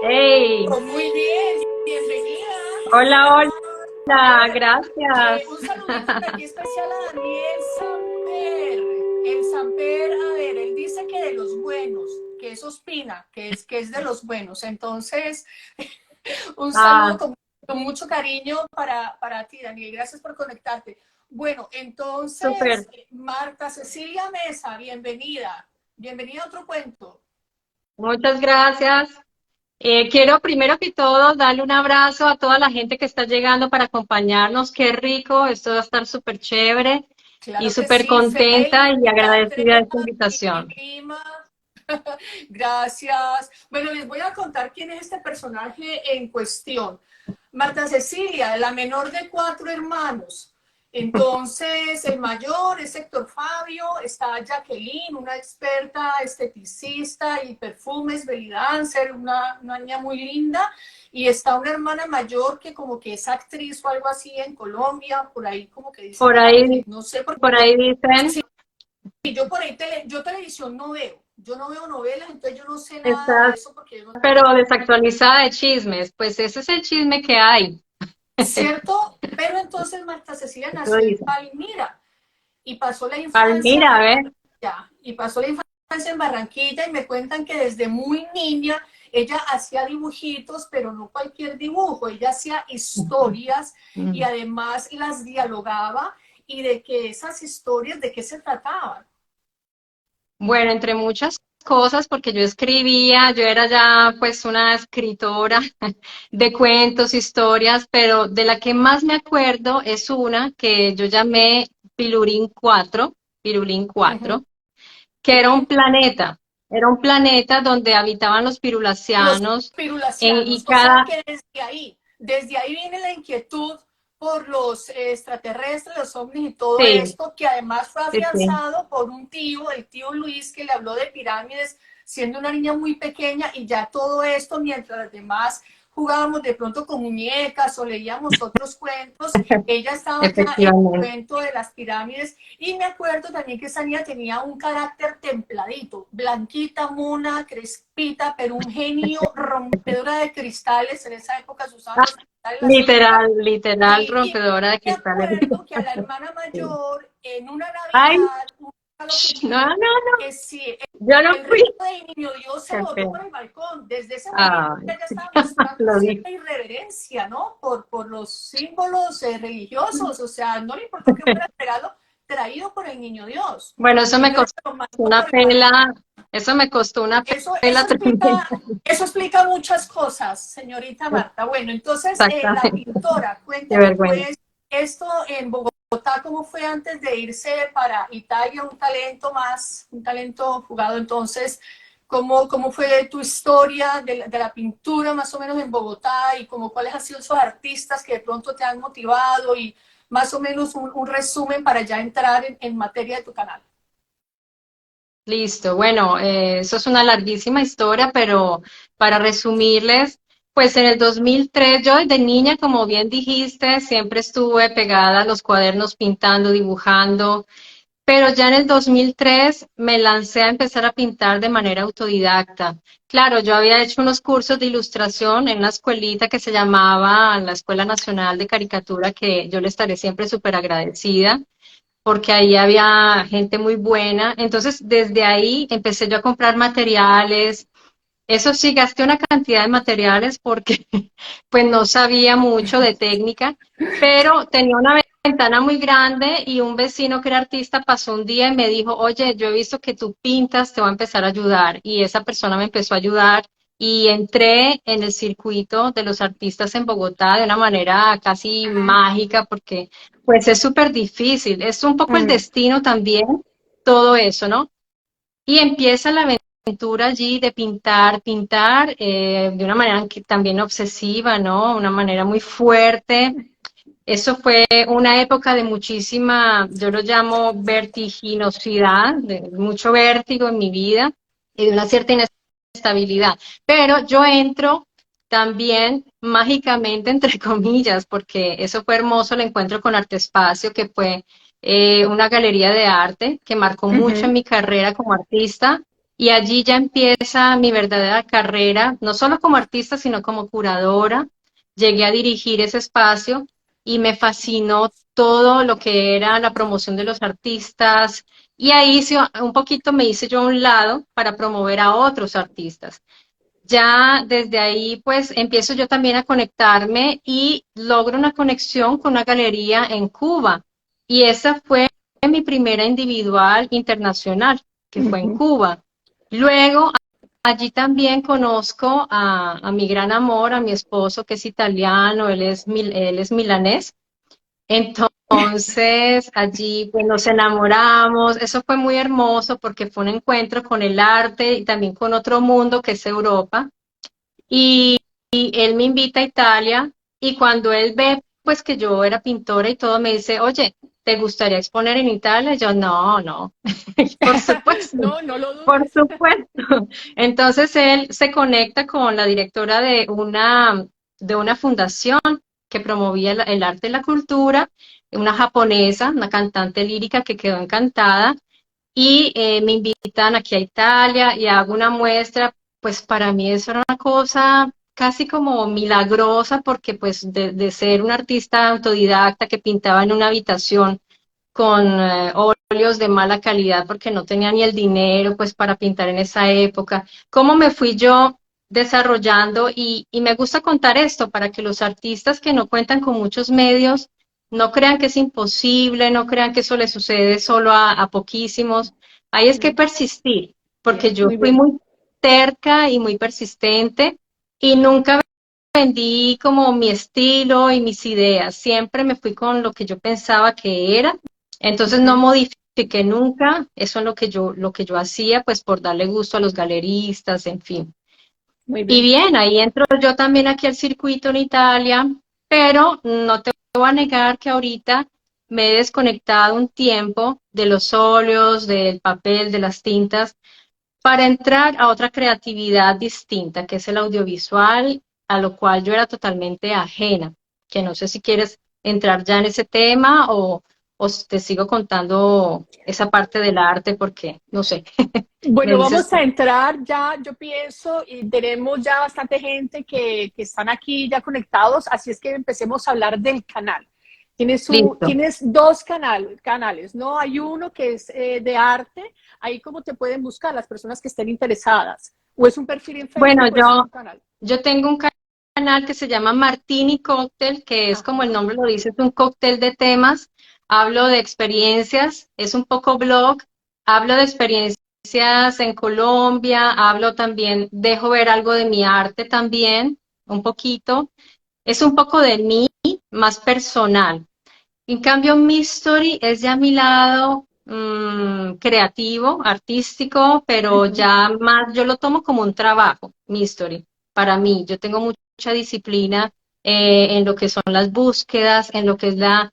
Hey, Muy bien, bienvenida. hola, hola, Ver, gracias. un saludito por aquí especial a Daniel Samper. El Samper, a ver, él dice que de los buenos, que es Ospina, que es de los buenos. Entonces, un saludo Ah, con mucho cariño para ti, Daniel. Gracias por conectarte. Bueno, súper, entonces, Marta Cecilia Mesa, bienvenida. Bienvenida a otro cuento. muchas gracias. Quiero primero que todo darle un abrazo a toda la gente que está llegando para acompañarnos. Qué rico, esto va a estar súper chévere y Claro que súper sí, contenta y Félix, agradecida de Andrea, esta invitación. mi prima. Gracias. Bueno, les voy a contar quién es este personaje en cuestión. Marta Cecilia, la menor de cuatro hermanos. Entonces, el mayor es Héctor Fabio, está Jacqueline, una experta esteticista y perfumes, belly dancer, una niña muy linda, y está una hermana mayor que como que es actriz o algo así en Colombia, por ahí como que dicen Por que ahí, no sé, porque por ahí dicen, yo por ahí yo televisión no veo, yo no veo novelas, entonces yo no sé nada de estás eso porque yo no. pero desactualizada de chismes. Pues ese es el chisme que hay. ¿Cierto? Pero entonces Marta Cecilia Eso nació en dicen. Palmira y pasó la infancia Palmira, a en ver. Barranquilla, y pasó la infancia en Barranquilla y me cuentan que desde muy niña ella hacía dibujitos, pero no cualquier dibujo, ella hacía historias y además las dialogaba y de que esas historias, ¿de qué se trataban? Bueno, entre muchas cosas, porque yo escribía, yo era ya pues una escritora de cuentos, historias, pero de la que más me acuerdo es una que yo llamé Pilurín 4, Pirulín Uh -huh. 4, que Sí. era un planeta donde habitaban los Los pirulacianos y pirulacianos. O sea cada, que desde ahí viene la inquietud por los extraterrestres, los ovnis y todo sí, esto, que además fue sí, sí. afianzado por un tío, el tío Luis, que le habló de pirámides siendo una niña muy pequeña, y ya todo esto, mientras las demás jugábamos de pronto con muñecas o leíamos otros cuentos, ella estaba ya en el Efectivamente. cuento de las pirámides. Y me acuerdo también que esa niña tenía un carácter templadito, blanquita, mona, crespita, pero un genio, rompedora de cristales. En esa época se usaban Ah, los cristales así. literal, literal, Y rompedora de me cristales. acuerdo que a la hermana Sí. mayor, en una Ay, Navidad, un regalo que no, pidió, no, que sí, yo no el fui. regalo de niño Dios se Qué botó feo. por el balcón. Desde ese momento Ay, ella estaba mostrando lo vi. cierta irreverencia, ¿no? Por los símbolos religiosos. O sea, no le importó que fuera el regalo traído por el niño Dios. Bueno, Entonces lo mandó una por el balcón. pela, eso me costó una Eso, pela eso, tremenda. explica, eso explica muchas cosas, señorita Marta. Bueno, entonces la Exactamente, pintora, qué cuénteme vergüenza. pues esto en Bogotá, ¿cómo fue antes de irse para Italia? Un talento jugado. Entonces, ¿cómo fue tu historia de la pintura más o menos en Bogotá, y cuáles han sido esos artistas que de pronto te han motivado, y más o menos un resumen para ya entrar en materia de tu canal? Listo, bueno, eso es una larguísima historia, pero para resumirles, pues en el 2003 yo desde niña, como bien dijiste, siempre estuve pegada a los cuadernos pintando, dibujando. Pero ya en el 2003 me lancé a empezar a pintar de manera autodidacta. Claro, yo había hecho unos cursos de ilustración en una escuelita que se llamaba la Escuela Nacional de Caricatura, que yo le estaré siempre súper agradecida, porque ahí había gente muy buena. Entonces, desde ahí empecé yo a comprar materiales. Eso sí, gasté una cantidad de materiales porque pues no sabía mucho de técnica, pero tenía una ventana muy grande y un vecino que era artista pasó un día y me dijo, oye, yo he visto que tú pintas, te voy a empezar a ayudar. Y esa persona me empezó a ayudar y entré en el circuito de los artistas en Bogotá de una manera casi mágica porque pues es súper difícil, es un poco el Mm. destino también, todo eso, ¿no? Y empieza la aventura allí de pintar, pintar de una manera también obsesiva, ¿no? Una manera muy fuerte. Eso fue una época de muchísima, yo lo llamo vertiginosidad, de mucho vértigo en mi vida y de una cierta inestabilidad. Pero yo entro también mágicamente, entre comillas, porque eso fue hermoso, el encuentro con Arte Espacio, que fue una galería de arte que marcó mucho en Ujú. mi carrera como artista y allí ya empieza mi verdadera carrera, no solo como artista, sino como curadora. Llegué a dirigir ese espacio y me fascinó todo lo que era la promoción de los artistas, y ahí un poquito me hice yo a un lado para promover a otros artistas. Ya desde ahí pues empiezo yo también a conectarme y logro una conexión con una galería en Cuba. Y esa fue mi primera individual internacional, que fue en Ujú. Cuba. Luego allí también conozco a mi gran amor, a mi esposo que es italiano, él es milanés. Entonces, allí pues nos enamoramos, eso fue muy hermoso porque fue un encuentro con el arte y también con otro mundo que es Europa. Y él me invita a Italia y cuando él ve pues que yo era pintora y todo, me dice, oye, ¿te gustaría exponer en Italia? Y yo, no, no, por supuesto, No, no lo por dudes. supuesto. Entonces él se conecta con la directora de una fundación que promovía el arte y la cultura, una japonesa, una cantante lírica que quedó encantada, y me invitan aquí a Italia y hago una muestra. Pues para mí eso era una cosa casi como milagrosa porque pues de ser un artista autodidacta que pintaba en una habitación con óleos de mala calidad porque no tenía ni el dinero pues para pintar en esa época, cómo me fui yo desarrollando, y me gusta contar esto para que los artistas que no cuentan con muchos medios no crean que es imposible, no crean que eso le sucede solo a poquísimos. Ahí es que Mm, persistir, porque bien, yo muy fui bien. muy terca y muy persistente y nunca vendí como mi estilo y mis ideas. Siempre me fui con lo que yo pensaba que era. Entonces no Ujú. modifiqué nunca eso en lo que yo hacía, pues por darle gusto a los galeristas, en fin. Muy Y bien. bien, ahí entro yo también aquí al circuito en Italia, pero no te voy a negar que ahorita me he desconectado un tiempo de los óleos, del papel, de las tintas, para entrar a otra creatividad distinta, que es el audiovisual, a lo cual yo era totalmente ajena, que no sé si quieres entrar ya en ese tema o te sigo contando esa parte del arte porque, no sé, me Bueno, dices vamos tú. a entrar ya, yo pienso, y tenemos ya bastante gente que están aquí ya conectados, así es que empecemos a hablar del canal. Listo. Tienes dos canales, ¿no? Hay uno que es de arte, ahí cómo te pueden buscar las personas que estén interesadas. ¿O es un perfil en Bueno, Facebook o es un canal? yo tengo un canal que se llama Martini Cocktail, que es como el Ajá. nombre lo dice, es un cóctel de temas. Hablo de experiencias, es un poco blog, hablo de experiencias en Colombia, hablo también, dejo ver algo de mi arte también, un poquito. Es un poco de mí, más personal. En cambio, Mystery es ya mi lado creativo, artístico, pero Ujú. ya más, yo lo tomo como un trabajo, Mystery, para mí. Yo tengo mucha disciplina en lo que son las búsquedas, en lo que es la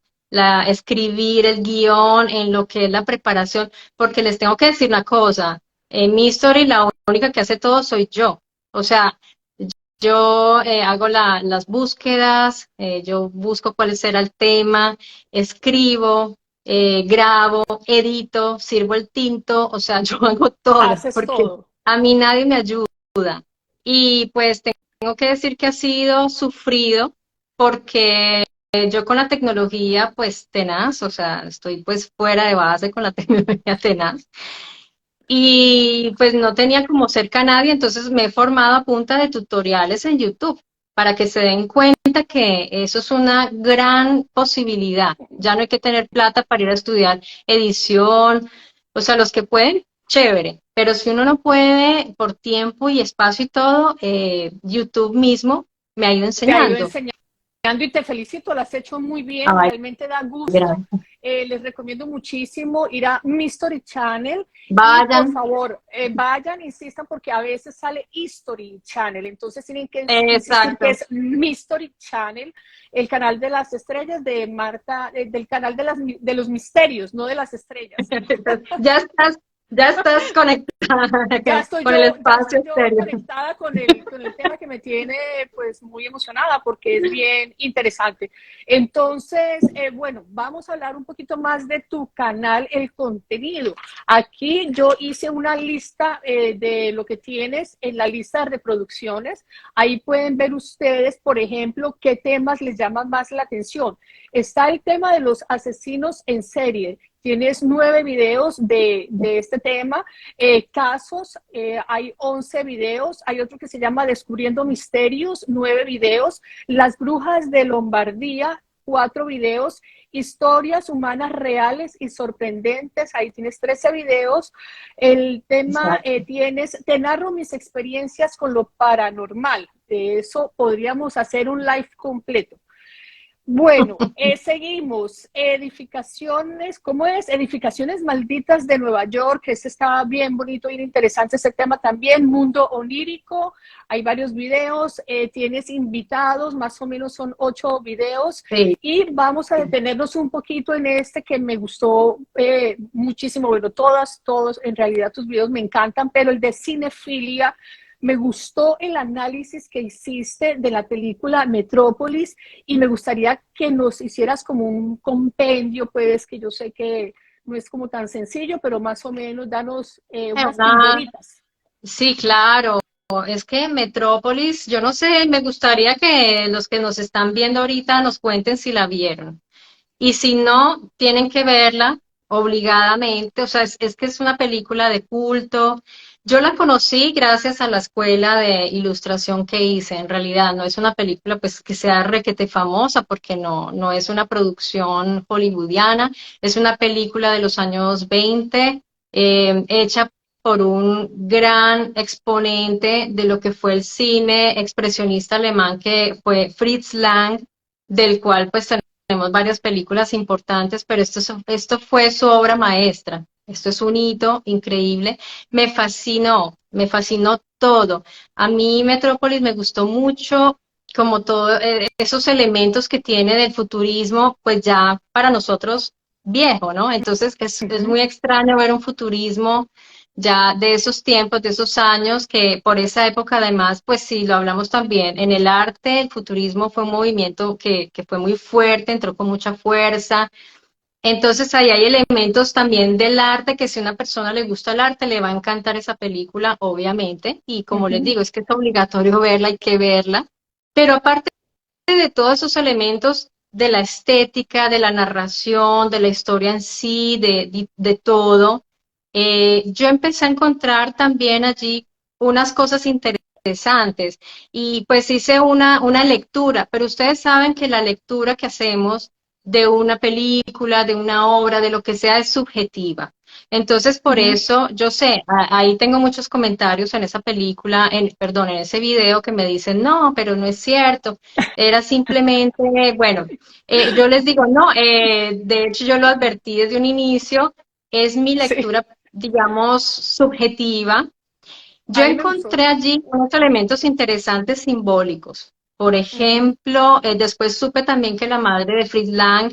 escribir el guión, en lo que es la preparación, porque les tengo que decir una cosa, en Mystery la única que hace todo soy yo. O sea, yo hago las búsquedas, yo busco cuál será el tema, escribo, grabo, edito, sirvo el tinto, o sea, yo hago todo, Haces porque todo. a mí nadie me ayuda. Y pues tengo que decir que ha sido sufrido porque yo con la tecnología pues tenaz, o sea, estoy pues fuera de base con la tecnología tenaz. Y pues no tenía como cerca a nadie, entonces me he formado a punta de tutoriales en YouTube para que se den cuenta que eso es una gran posibilidad. Ya no hay que tener plata para ir a estudiar edición, o sea, los que pueden, chévere, pero si uno no puede por tiempo y espacio y todo, YouTube mismo me ha ido Te ha ido enseñando. enseñando y te felicito, lo has hecho muy bien, Ay, realmente da gusto. gracias. Les recomiendo muchísimo ir a Mystery Channel y por Vayan, favor vayan, insistan porque a veces sale History Channel, entonces tienen que insistir que exacto. es Mystery Channel, el canal de las estrellas de Marta, del canal de los misterios, no de las estrellas. Ya estás Ya estás conectada con el Ya espacio estoy yo exterior. conectada con el tema que me tiene pues muy emocionada porque es bien interesante. Entonces, bueno, vamos a hablar un poquito más de tu canal, el contenido. Aquí yo hice una lista de lo que tienes en la lista de reproducciones. Ahí pueden ver ustedes, por ejemplo, qué temas les llaman más la atención. Está el tema de los asesinos en serie. Tienes 9 videos de este tema. Casos, hay 11 videos. Hay otro que se llama Descubriendo Misterios, 9 videos. Las brujas de Lombardía, 4 videos. Historias humanas reales y sorprendentes, ahí tienes 13 videos. El tema, Exacto. te narro mis experiencias con lo paranormal. De eso podríamos hacer un live completo. Bueno, seguimos. Edificaciones, ¿cómo es? Edificaciones malditas de Nueva York. Este está bien bonito, bien interesante ese tema también. Mundo onírico, hay varios videos. Tienes invitados, más o menos son 8 videos. Sí. Y vamos a detenernos un poquito en este que me gustó muchísimo. Bueno, todos, en realidad tus videos me encantan, pero el de cinefilia. Me gustó el análisis que hiciste de la película Metrópolis y me gustaría que nos hicieras como un compendio, pues, que yo sé que no es como tan sencillo, pero más o menos danos unas Una- pildoritas. sí, claro. Es que Metrópolis, yo no sé, me gustaría que los que nos están viendo ahorita nos cuenten si la vieron. Y si no, tienen que verla obligadamente. O sea, es que es una película de culto. Yo la conocí gracias a la escuela de ilustración que hice. En realidad, no es una película pues que sea requete famosa porque no es una producción hollywoodiana. Es una película de los años 20, hecha por un gran exponente de lo que fue el cine expresionista alemán que fue Fritz Lang, del cual pues tenemos varias películas importantes, pero esto fue su obra maestra. Esto es un hito increíble. Me fascinó todo. A mí Metrópolis me gustó mucho, como todos esos elementos que tiene del futurismo, pues ya para nosotros viejo, ¿no? Entonces Uh es -huh. muy extraño ver un futurismo ya de esos tiempos, de esos años, que por esa época además, pues sí, lo hablamos también, en el arte el futurismo fue un movimiento que fue muy fuerte, entró con mucha fuerza. Entonces ahí hay elementos también del arte que si a una persona le gusta el arte le va a encantar esa película, obviamente, y Uh como les -huh. digo, es que es obligatorio verla, hay que verla, pero aparte de todos esos elementos de la estética, de la narración, de la historia en sí, de todo, yo empecé a encontrar también allí unas cosas interesantes y pues hice una lectura, pero ustedes saben que la lectura que hacemos de una película, de una obra, de lo que sea, es subjetiva. Entonces, Uh por -huh. eso, yo sé, ahí tengo muchos comentarios en esa película, perdón, en ese video que me dicen, no, pero no es cierto, era simplemente, bueno, yo les digo, no, de hecho yo lo advertí desde un inicio, es mi Sí, lectura, digamos, subjetiva. Yo a mí me gustó. encontré allí unos elementos interesantes simbólicos. Por Uh -huh. ejemplo, después supe también que la madre de Fritz Lang,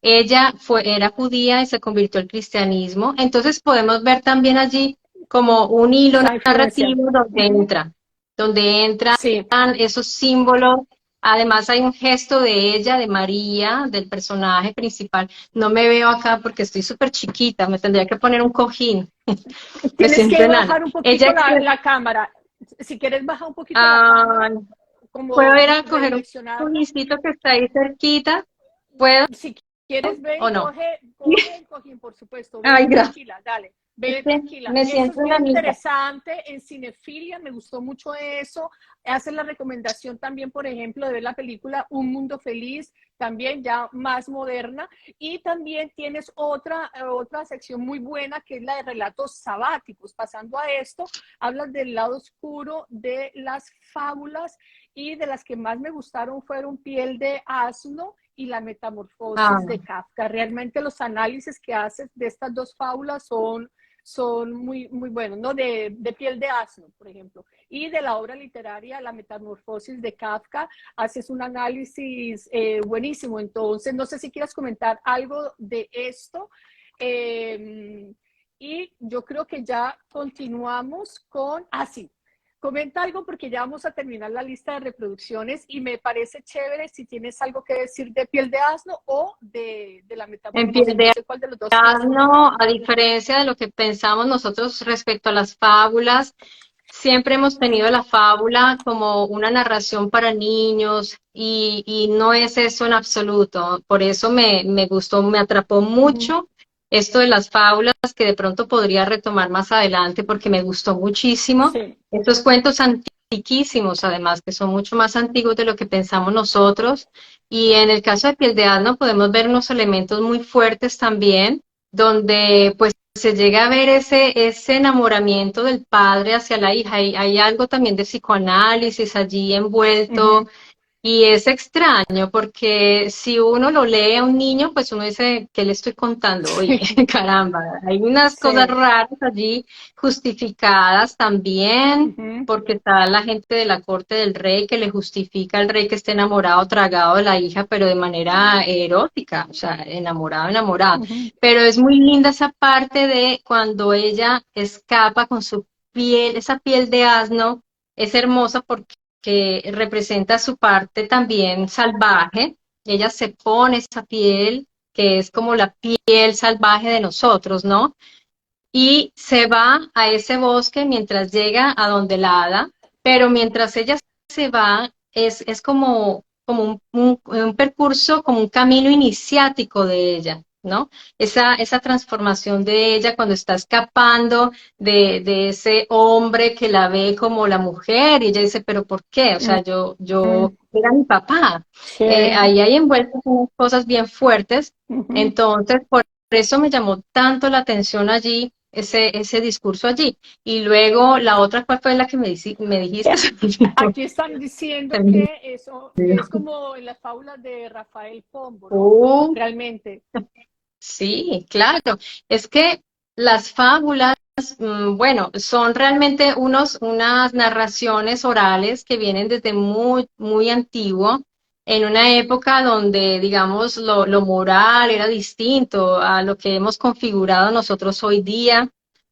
era judía y se convirtió al cristianismo. Entonces podemos ver también allí como un hilo Esa influencia. narrativo Uh -huh. donde entran Sí. esos símbolos. Además hay un gesto de ella, de María, del personaje principal. No me veo acá porque estoy súper chiquita, me tendría que poner un cojín. Me Tienes siento que enana. bajar un poquito Ella la cámara. Si quieres, baja un poquito la Ah, cámara, puedo como ir a coger un redireccionarla. cojicito que está ahí cerquita. ¿Puedo Si quieres, ve o y no? coge el cojín, por supuesto. Ay, Ve gracias. tranquila, dale. Es Ve que tranquila. me Eso siento es bien enanita. interesante en cinefilia, me gustó mucho eso. Hace la recomendación también, por ejemplo, de ver la película Un Mundo Feliz, también ya más moderna. Y también tienes otra sección muy buena que es la de relatos sabáticos. Pasando a esto, hablas del lado oscuro de las fábulas y de las que más me gustaron fueron Piel de Asno y La Ah, Metamorfosis de Kafka. Realmente los análisis que haces de estas dos fábulas son muy, muy buenos, ¿no? De Piel de Asno, por ejemplo. Y de la obra literaria La Metamorfosis de Kafka, haces un análisis buenísimo. Entonces, no sé si quieras comentar algo de esto. Eh, y yo creo que ya continuamos con, sí, comenta algo porque ya vamos a terminar la lista de reproducciones y me parece chévere si tienes algo que decir de Piel de Asno o de la En Piel metamorfosis, no de sé cuál de los dos quieres comentar. asno, a diferencia de lo que pensamos nosotros respecto a las fábulas, siempre hemos tenido la fábula como una narración para niños y no es eso en absoluto. Por eso me gustó, me atrapó mucho esto de las fábulas que de pronto podría retomar más adelante porque me gustó muchísimo. Sí. Estos cuentos antiquísimos, además, que son mucho más antiguos de lo que pensamos nosotros. Y en el caso de Piel de Asno podemos ver unos elementos muy fuertes también, donde pues se llega a ver ese enamoramiento del padre hacia la hija. Hay algo también de psicoanálisis allí envuelto. Y es extraño porque si uno lo lee a un niño, pues uno dice, ¿qué le estoy contando? Oye, Sí, caramba, hay unas cosas sí. raras allí justificadas también, Ujú, porque está la gente de la corte del rey que le justifica al rey que esté enamorado, tragado de la hija, pero de manera erótica, o sea, enamorado, enamorado. ujú. Pero es muy linda esa parte de cuando ella escapa con su piel, esa piel de asno, es hermosa porque que representa su parte también salvaje. Ella se pone esa piel, que es como la piel salvaje de nosotros, ¿no? Y se va a ese bosque mientras llega a donde la hada, pero mientras ella se va, es como un percurso, como un camino iniciático de ella, ¿no? Esa transformación de ella cuando está escapando de ese hombre que la ve como la mujer, y ella dice, pero ¿por qué? O sea, yo Ujú. era mi papá. Sí. Ahí hay envueltas unas cosas bien fuertes, Ujú. entonces, por eso me llamó tanto la atención allí, ese discurso allí. Y luego la otra, ¿cuál fue la que me dijiste? Se me olvidó. Aquí están diciendo Se me que eso es olvidó. como en las fábulas de Rafael Pombo, ¿no? Uh, Realmente. sí, claro. Es que las fábulas, bueno, son realmente unas narraciones orales que vienen desde muy, muy antiguo, en una época donde, digamos, lo moral era distinto a lo que hemos configurado nosotros hoy día,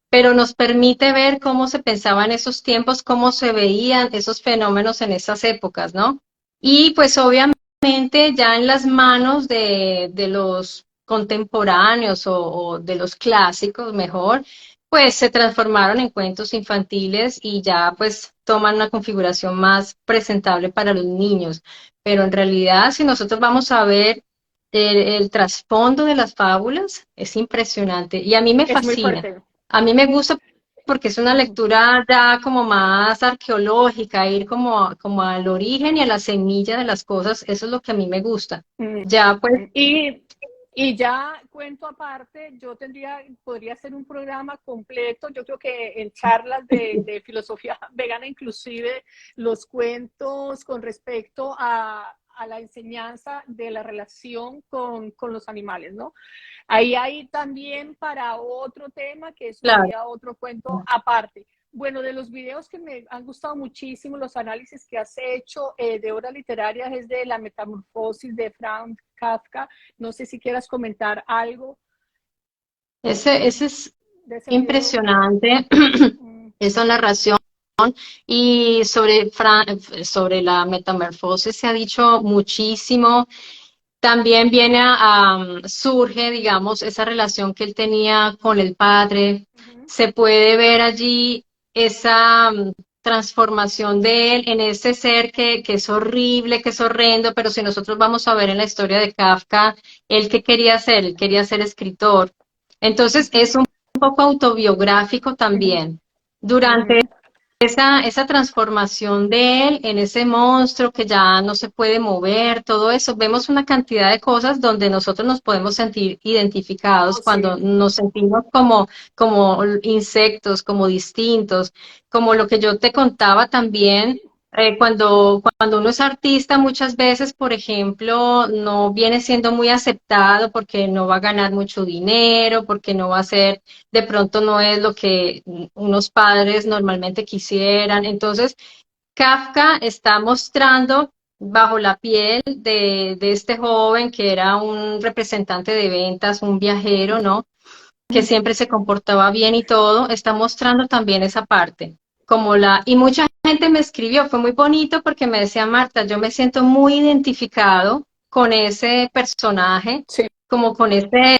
pero nos permite ver cómo se pensaba en esos tiempos, cómo se veían esos fenómenos en esas épocas, ¿no? Y pues obviamente ya en las manos de los contemporáneos o de los clásicos mejor, pues se transformaron en cuentos infantiles y ya pues toman una configuración más presentable para los niños. Pero en realidad, si nosotros vamos a ver el trasfondo de las fábulas, es impresionante y a mí me Es muy fascina. fuerte. A mí me gusta porque es una Ujú. lectura ya como más arqueológica, ir como al origen y a la semilla de las cosas, eso es lo que a mí me gusta. Mm. Ya pues, Y ya cuento aparte, podría hacer un programa completo, yo creo que en charlas de filosofía vegana, inclusive los cuentos con respecto a la enseñanza de la relación con los animales, ¿no? Ahí hay también para otro tema, que eso claro, sería otro cuento aparte. Bueno, de los videos que me han gustado muchísimo, los análisis que has hecho de obras literarias es de La Metamorfosis de Franz Kafka. No sé si quieras comentar algo ese es de ese video. impresionante, Mm, esa narración. Y sobre la metamorfosis se ha dicho muchísimo. También surge, digamos, esa relación que él tenía con el padre. ujú. Se puede ver allí esa transformación de él en ese ser que es horrible, que es horrendo, pero si nosotros vamos a ver en la historia de Kafka, él qué quería ser, él quería ser escritor. Entonces es un poco autobiográfico Ujú, también. Durante ujú. esa transformación de él en ese monstruo que ya no se puede mover, todo eso, vemos una cantidad de cosas donde nosotros nos podemos sentir identificados Oh, cuando sí. nos sentimos como insectos, como distintos, como lo que yo te contaba también. Cuando uno es artista, muchas veces, por ejemplo, no viene siendo muy aceptado porque no va a ganar mucho dinero, porque no va a ser, de pronto no es lo que unos padres normalmente quisieran. Entonces, Kafka está mostrando bajo la piel de este joven que era un representante de ventas, un viajero, ¿no? que siempre se comportaba bien y todo, está mostrando también esa parte. Y mucha gente me escribió, fue muy bonito porque me decía, Marta, yo me siento muy identificado con ese personaje, Sí. como con ese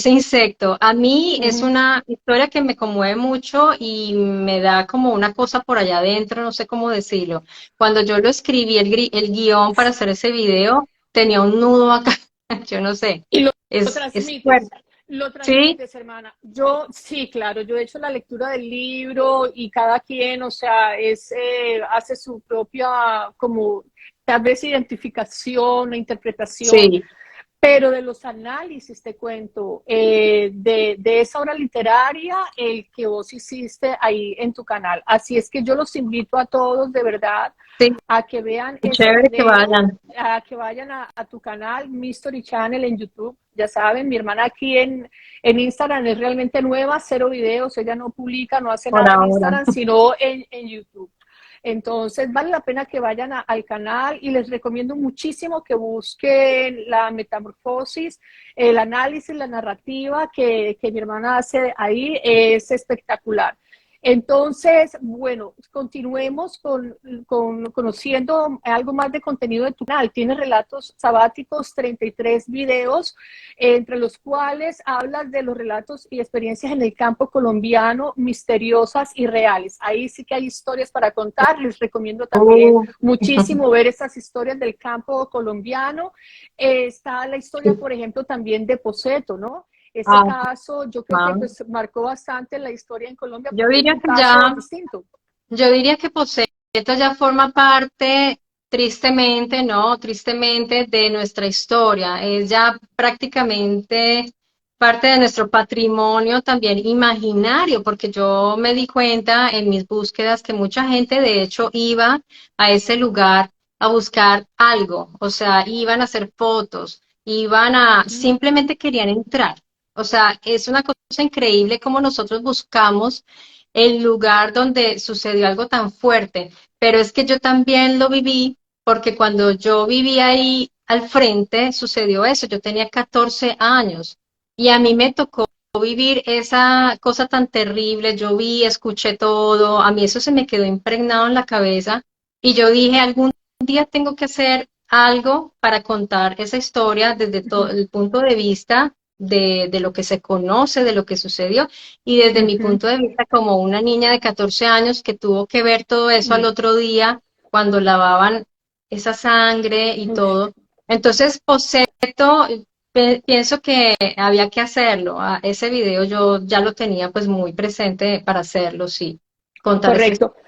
insecto. A mí es Ujú. una historia que me conmueve mucho y me da como una cosa por allá adentro, no sé cómo decirlo. Cuando yo lo escribí, el guión para hacer ese video, tenía un nudo acá, yo no sé, Y lo es fuerte. lo ¿Sí? transmites, hermana. Yo, sí, claro, yo he hecho la lectura del libro y cada quien, o sea, hace su propia, como, tal vez identificación o interpretación. Sí. Pero de los análisis, te cuento, de esa obra literaria, el que vos hiciste ahí en tu canal. Así es que yo los invito a todos, de verdad, Sí, a que vean ese chévere que video, vayan. a que vayan a tu canal, Mystery Channel en YouTube. Ya saben, mi hermana aquí en Instagram es realmente nueva, cero videos, ella no publica, no hace Por nada en ahora. Instagram, sino en YouTube. Entonces, vale la pena que vayan al canal y les recomiendo muchísimo que busquen la metamorfosis, el análisis, la narrativa que mi hermana hace ahí, es espectacular. Entonces, bueno, continuemos conociendo algo más de contenido de tu canal. Tienes relatos sabáticos, 33 videos, entre los cuales hablas de los relatos y experiencias en el campo colombiano, misteriosas y reales. Ahí sí que hay historias para contar. Les recomiendo también Uh, muchísimo ver estas historias del campo colombiano. Está la historia, por ejemplo, también de Poseto, ¿no? Ese ah, caso yo creo que ah. pues marcó bastante la historia en Colombia Yo porque es diría un que ya, caso distinto. yo diría que Poseto ya forma parte, tristemente, ¿no? Tristemente, de nuestra historia. Es ya prácticamente parte de nuestro patrimonio también imaginario, porque yo me di cuenta en mis búsquedas que mucha gente, de hecho, iba a ese lugar a buscar algo, o sea, iban a hacer fotos, simplemente querían entrar. O sea, es una cosa increíble como nosotros buscamos el lugar donde sucedió algo tan fuerte, pero es que yo también lo viví porque cuando yo vivía ahí al frente sucedió eso, yo tenía 14 años y a mí me tocó vivir esa cosa tan terrible, yo vi, escuché todo, a mí eso se me quedó impregnado en la cabeza y yo dije, algún día tengo que hacer algo para contar esa historia desde todo el punto de vista de lo que se conoce, de lo que sucedió. Y desde mi punto de vista, como una niña de 14 años que tuvo que ver todo eso al otro día, cuando lavaban esa sangre y todo. Entonces, Poseto, pienso que había que hacerlo. Ese video yo ya lo tenía pues muy presente para hacerlo, sí, contar esa Correcto. historia.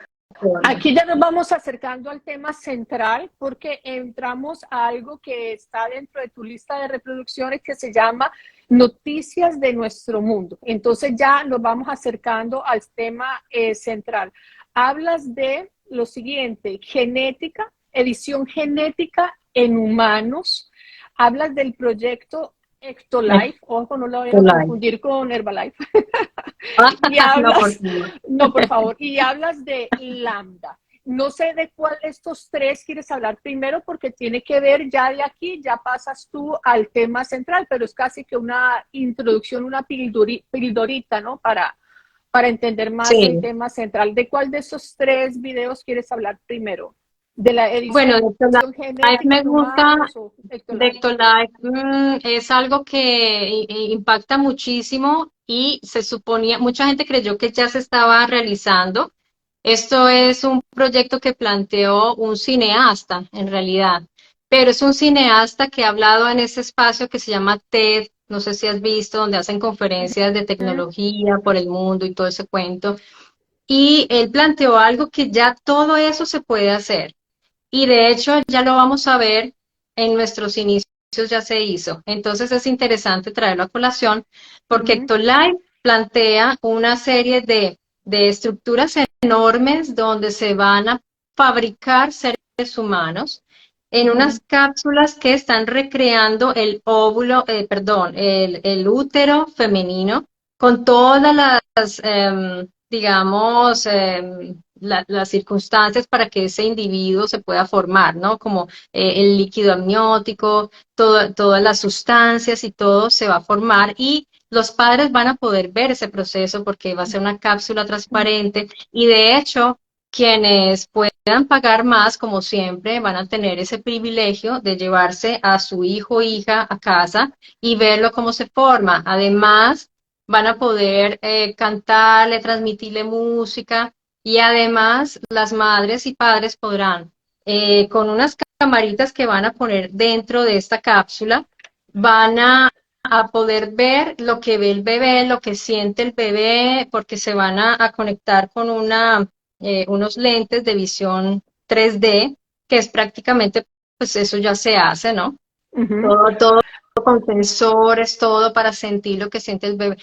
Aquí ya nos vamos acercando al tema central porque entramos a algo que está dentro de tu lista de reproducciones que se llama Noticias de nuestro mundo. Entonces ya nos vamos acercando al tema central. Hablas de lo siguiente, genética, edición genética en humanos. Hablas del proyecto Ectolife, ojo, no lo vayan a Live. confundir con Herbalife. Y No, por hablas, favor. no, por favor, y hablas de Lambda. No sé de cuál de estos tres quieres hablar primero porque tiene que ver ya de aquí, ya pasas tú al tema central, pero es casi que una introducción, una pildorita, ¿no? Para entender más el Sí. tema central. ¿De cuál de esos tres videos quieres hablar primero? ¿De la edición Bueno, de Ectolife genética me en gusta. humanos o De Ectolife? Ectolife, es algo que impacta muchísimo y se suponía, mucha gente creyó que ya se estaba realizando. Esto es un proyecto que planteó un cineasta, en realidad, pero es un cineasta que ha hablado en ese espacio que se llama TED, no sé si has visto, donde hacen conferencias de tecnología por el mundo y todo ese cuento. Y él planteó algo que ya todo eso se puede hacer. Y de hecho ya lo vamos a ver en nuestros inicios, ya se hizo. Entonces es interesante traerlo a colación porque Ectolife plantea una serie de estructuras enormes donde se van a fabricar seres humanos en unas cápsulas que están recreando el óvulo, perdón, el útero femenino con todas las, digamos, las circunstancias para que ese individuo se pueda formar, ¿no? Como el líquido amniótico, todas las sustancias y todo se va a formar y los padres van a poder ver ese proceso porque va a ser una cápsula transparente y de hecho quienes puedan pagar más, como siempre, van a tener ese privilegio de llevarse a su hijo o hija a casa y verlo cómo se forma. Además, van a poder cantarle, transmitirle música y además las madres y padres podrán, con unas camaritas que van a poner dentro de esta cápsula, van a poder ver lo que ve el bebé, lo que siente el bebé, porque se van a conectar con unos lentes de visión 3D, que es prácticamente, pues eso ya se hace, ¿no? Ujú. Todo con sensores, todo para sentir lo que siente el bebé.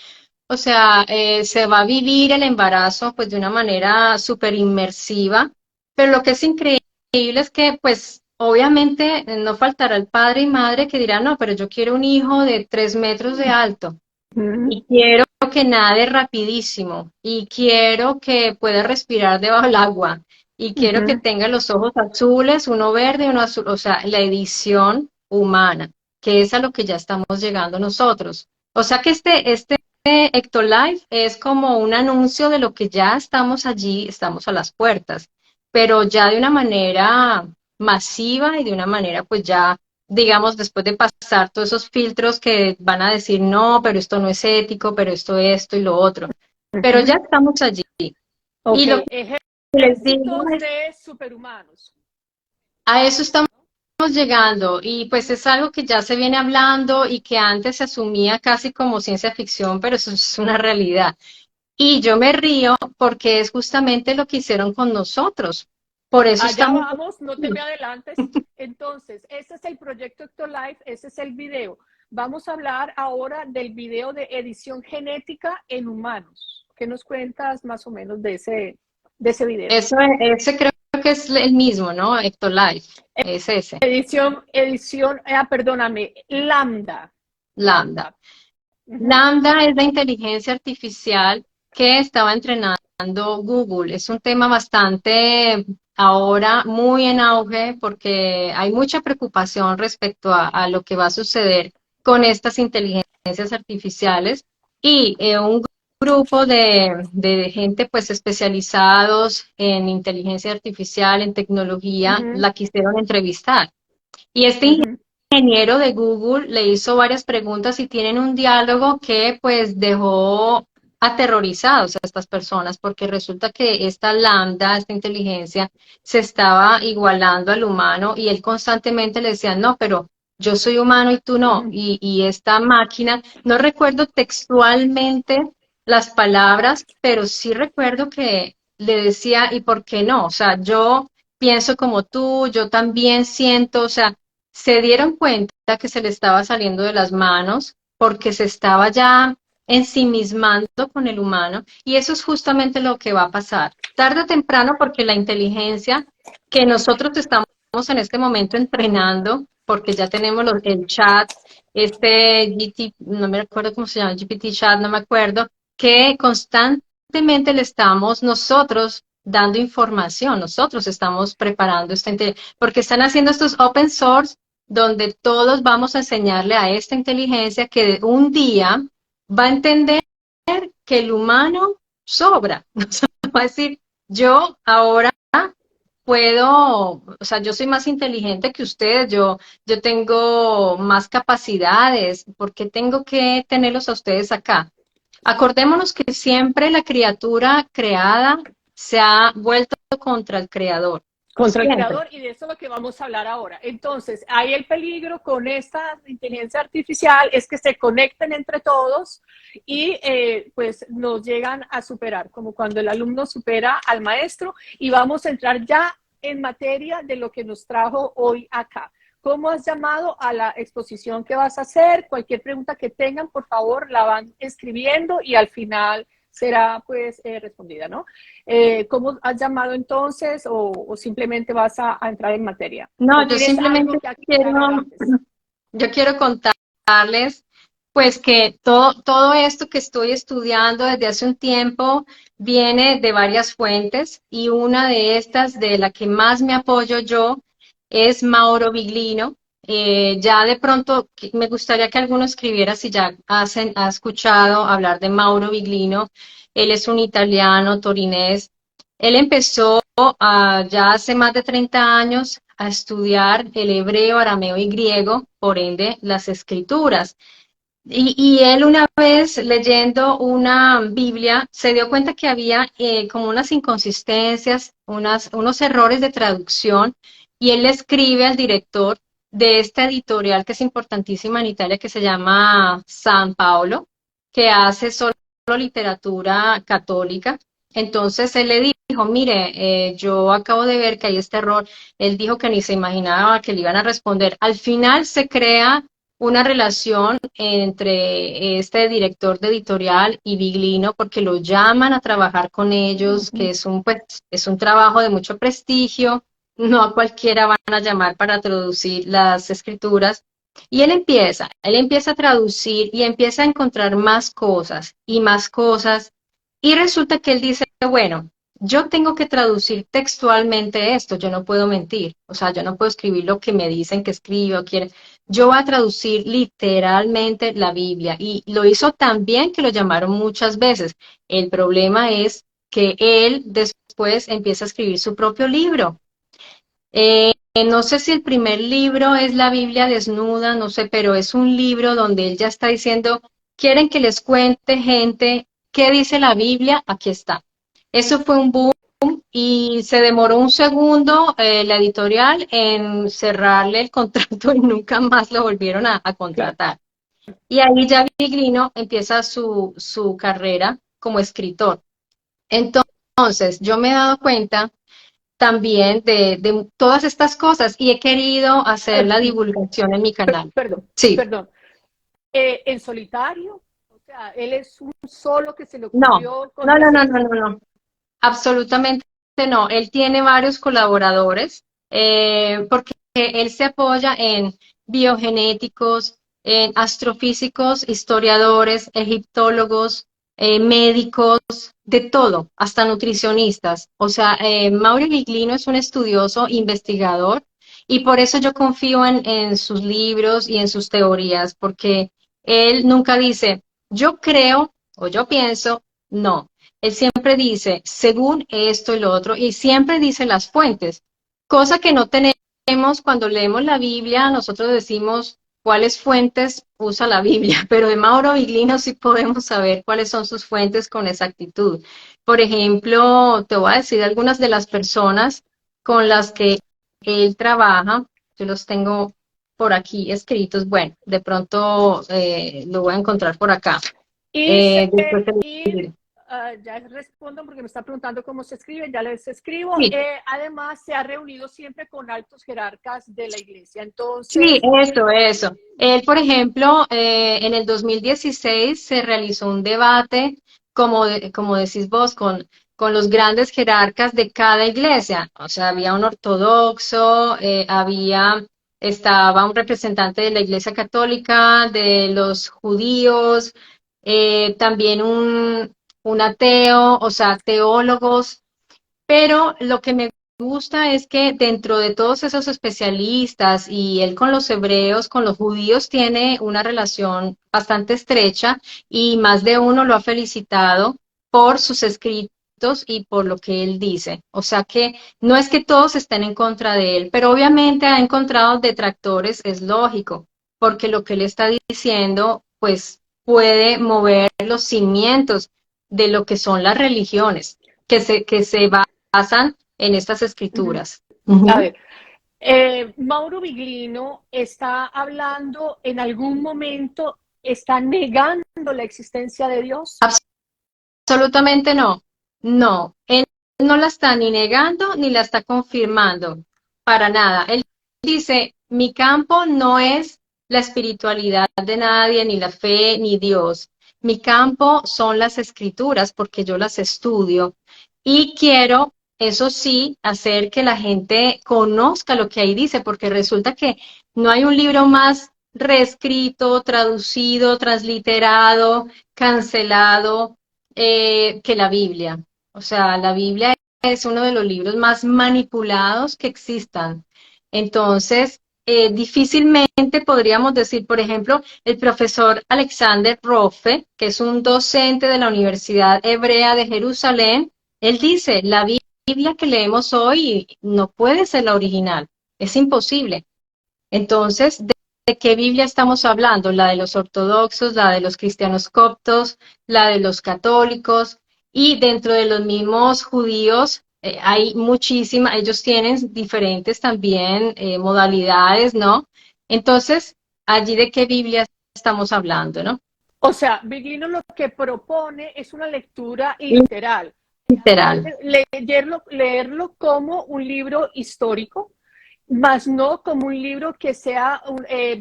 O sea, se va a vivir el embarazo pues de una manera súper inmersiva, pero lo que es increíble es que pues obviamente no faltará el padre y madre que dirán, no, pero yo quiero un hijo de 3 metros de alto Ujú. y quiero que nade rapidísimo y quiero que pueda respirar debajo del agua y quiero que Ujú. tenga los ojos azules, uno verde y uno azul, o sea, la edición humana, que es a lo que ya estamos llegando nosotros. O sea que este Ectolife es como un anuncio de lo que ya estamos allí, estamos a las puertas, pero ya de una manera masiva y de una manera pues ya, digamos, después de pasar todos esos filtros que van a decir, no, pero esto no es ético, pero esto y lo otro. Pero Ujú. ya estamos allí. Ok, Y lo que les digo ejércitos es, de superhumanos. a eso estamos llegando y pues es algo que ya se viene hablando y que antes se asumía casi como ciencia ficción, pero eso es una realidad. Y yo me río porque es justamente lo que hicieron con nosotros. Por eso Allá estamos vamos, no te aquí. me adelantes. Entonces, ese es el proyecto Ectolife, ese es el video. Vamos a hablar ahora del video de edición genética en humanos. ¿Qué nos cuentas más o menos de ese video? Ese creo que es el mismo, ¿no? Ectolife, es ese, Perdóname, Lambda. Lambda. Lambda. Ujú. Lambda es la inteligencia artificial que estaba entrenando Google. Es un tema bastante ahora muy en auge porque hay mucha preocupación respecto a lo que va a suceder con estas inteligencias artificiales y un grupo de gente pues especializados en inteligencia artificial, en tecnología, Ujú. la quisieron entrevistar. Y este Ujú. ingeniero de Google le hizo varias preguntas y tienen un diálogo que pues dejó aterrorizados a estas personas porque resulta que esta lambda, esta inteligencia, se estaba igualando al humano y él constantemente le decía, no, pero yo soy humano y tú no. Ujú. Y esta máquina, no recuerdo textualmente las palabras, pero sí recuerdo que le decía, ¿y por qué no? O sea, yo pienso como tú, yo también siento, o sea, se dieron cuenta que se le estaba saliendo de las manos porque se estaba ya ensimismando con el humano y eso es justamente lo que va a pasar. Tarde o temprano porque la inteligencia que nosotros estamos en este momento entrenando, porque ya tenemos el chat, no me acuerdo cómo se llama, GPT chat, no me acuerdo, que constantemente le estamos nosotros dando información, nosotros estamos preparando esta inteligencia, porque están haciendo estos open source donde todos vamos a enseñarle a esta inteligencia que un día va a entender que el humano sobra. O sea, va a decir, yo ahora puedo, o sea, yo soy más inteligente que ustedes, yo tengo más capacidades, ¿por qué tengo que tenerlos a ustedes acá? Acordémonos que siempre la criatura creada se ha vuelto contra el creador, Contra el siempre. creador, y de eso es lo que vamos a hablar ahora. Entonces, hay el peligro con esta inteligencia artificial es que se conecten entre todos y pues nos llegan a superar, como cuando el alumno supera al maestro, y vamos a entrar ya en materia de lo que nos trajo hoy acá. ¿Cómo has llamado a la exposición que vas a hacer? Cualquier pregunta que tengan, por favor, la van escribiendo y al final será pues respondida, ¿no? ¿Cómo has llamado entonces o simplemente vas a entrar en materia? ¿O No, yo tienes algo simplemente que aclarar quiero, antes? yo quiero contarles, pues que todo esto que estoy estudiando desde hace un tiempo viene de varias fuentes y una de estas, de la que más me apoyo yo, es Mauro Biglino. Ya de pronto me gustaría que alguno escribiera si ya ha escuchado hablar de Mauro Biglino. Él es un italiano torinés. Él empezó ya hace más de 30 años a estudiar el hebreo, arameo y griego, por ende las escrituras. Y él una vez leyendo una Biblia se dio cuenta que había como unas inconsistencias, unos errores de traducción, y él le escribe al director de esta editorial que es importantísima en Italia, que se llama San Paolo, que hace solo literatura católica. Entonces él le dijo, mire, yo acabo de ver que hay este error. Él dijo que ni se imaginaba que le iban a responder. Al final se crea una relación entre este director de editorial y Biglino, porque lo llaman a trabajar con ellos, que es pues, es un trabajo de mucho prestigio, no a cualquiera van a llamar para traducir las escrituras. Y él empieza a traducir y empieza a encontrar más cosas, y resulta que él dice, bueno, yo tengo que traducir textualmente esto, yo no puedo mentir, o sea, yo no puedo escribir lo que me dicen que escribo, quieren. Yo voy a traducir literalmente la Biblia, y lo hizo tan bien que lo llamaron muchas veces. El problema es que él después empieza a escribir su propio libro. No sé si el primer libro es la Biblia desnuda, no sé, pero es un libro donde él ya está diciendo, quieren que les cuente gente qué dice la Biblia, aquí está. Eso fue un boom y se demoró un segundo la editorial en cerrarle el contrato y nunca más lo volvieron a Claro. contratar. Y ahí ya Viglino empieza su carrera como escritor. Entonces, yo me he dado cuenta también de todas estas cosas y he querido hacer la divulgación en mi canal. Perdón, Sí, perdón. En solitario, o sea, él es un solo que se le no, ocurrió con no, no, las no, no, no, no, absolutamente no. Él tiene varios colaboradores porque él se apoya en biogenéticos, en astrofísicos, historiadores, egiptólogos, médicos, de todo, hasta nutricionistas. O sea, Mauro Biglino es un estudioso, investigador, y por eso yo confío en sus libros y en sus teorías, porque él nunca dice, yo creo o yo pienso, no. Él siempre dice, según esto y lo otro, y siempre dice las fuentes, cosa que no tenemos cuando leemos la Biblia, nosotros decimos cuáles fuentes usa la Biblia, pero de Mauro Biglino sí podemos saber cuáles son sus fuentes con exactitud. Por ejemplo, te voy a decir algunas de las personas con las que él trabaja, yo los tengo por aquí escritos, bueno, de pronto lo voy a encontrar por acá. y, se, Después te y lo ya respondo porque me está preguntando cómo se escribe, ya les escribo. sí, Además, se ha reunido siempre con altos jerarcas de la iglesia. sí, Entonces, eso. Él, por ejemplo, en el 2016 se realizó un debate, como decís vos, con los grandes jerarcas de cada iglesia. O sea, había un ortodoxo, estaba un representante de la iglesia católica, de los judíos, también un ateo, o sea, teólogos. Pero lo que me gusta es que dentro de todos esos especialistas y él con los hebreos, con los judíos, tiene una relación bastante estrecha y más de uno lo ha felicitado por sus escritos y por lo que él dice. O sea que no es que todos estén en contra de él, pero obviamente ha encontrado detractores, es lógico, porque lo que él está diciendo, pues puede mover los cimientos de lo que son las religiones, que se basan en estas escrituras. a Ujú. ver, Mauro Biglino está hablando en algún momento, está negando la existencia de Dios. Absolutamente no. No, él no la está ni negando ni la está confirmando, para nada. Él dice, mi campo no es la espiritualidad de nadie, ni la fe, ni Dios. Mi campo son las escrituras porque yo las estudio y quiero, eso sí, hacer que la gente conozca lo que ahí dice, porque resulta que no hay un libro más reescrito, traducido, transliterado, cancelado que la Biblia. O sea, la Biblia es uno de los libros más manipulados que existan. Entonces, difícilmente podríamos decir, por ejemplo, el profesor Alexander Rofe, que es un docente de la Universidad Hebrea de Jerusalén, él dice, la Biblia que leemos hoy no puede ser la original, es imposible. Entonces, ¿de qué Biblia estamos hablando? La de los ortodoxos, la de los cristianos coptos, la de los católicos, y dentro de los mismos judíos hay muchísimas, ellos tienen diferentes también modalidades, ¿no? Entonces, allí de qué Biblia estamos hablando, ¿no? O sea, Viglino lo que propone es una lectura literal, Literal. leerlo como un libro histórico, más no como un libro que sea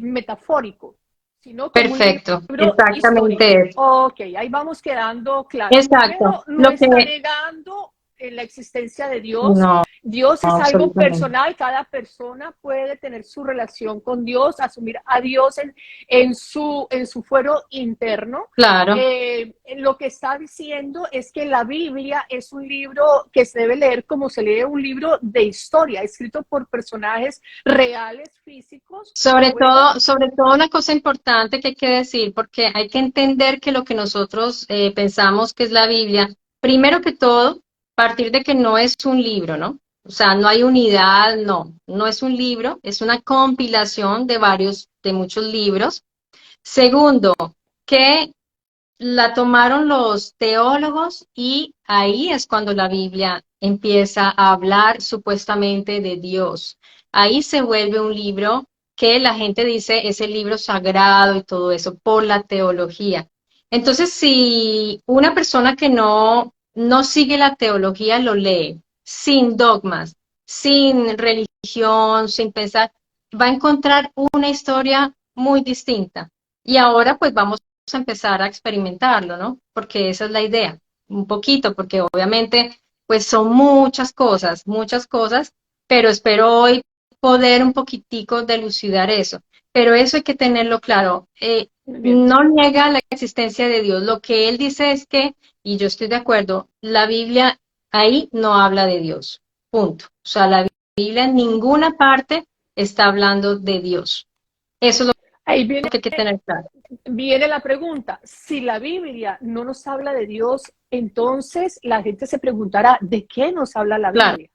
metafórico, sino como un Perfecto, libro exactamente histórico. eso. Ok, ahí vamos quedando claros. Exacto. Primero, no Lo que está negando la existencia de Dios. no, Dios es algo absolutamente. personal, cada persona puede tener su relación con Dios, asumir a Dios en su fuero interno. Claro. Lo que está diciendo es que la Biblia es un libro que se debe leer como se lee un libro de historia, escrito por personajes reales, físicos. Sobre todo una cosa importante que hay que decir, porque hay que entender que lo que nosotros pensamos que es la Biblia, primero que todo, partir de que no es un libro, ¿no? O sea, no hay unidad, no es un libro, es una compilación de muchos libros. Segundo, que la tomaron los teólogos y ahí es cuando la Biblia empieza a hablar supuestamente de Dios. Ahí se vuelve un libro que la gente dice es el libro sagrado y todo eso por la teología. Entonces, si una persona que no sigue la teología lo lee sin dogmas, sin religión, sin pensar, va a encontrar una historia muy distinta. Y ahora pues vamos a empezar a experimentarlo, ¿no? Porque esa es la idea, un poquito, porque obviamente pues son muchas cosas, pero espero hoy poder un poquitico delucidar eso. Pero eso hay que tenerlo claro. Bien. No niega la existencia de Dios. Lo que él dice es que, y yo estoy de acuerdo, la Biblia ahí no habla de Dios. Punto. O sea, la Biblia en ninguna parte está hablando de Dios. Eso es lo Ahí que hay que tener claro. viene la pregunta. Si la Biblia no nos habla de Dios, entonces la gente se preguntará, ¿de qué nos habla la Claro. Biblia?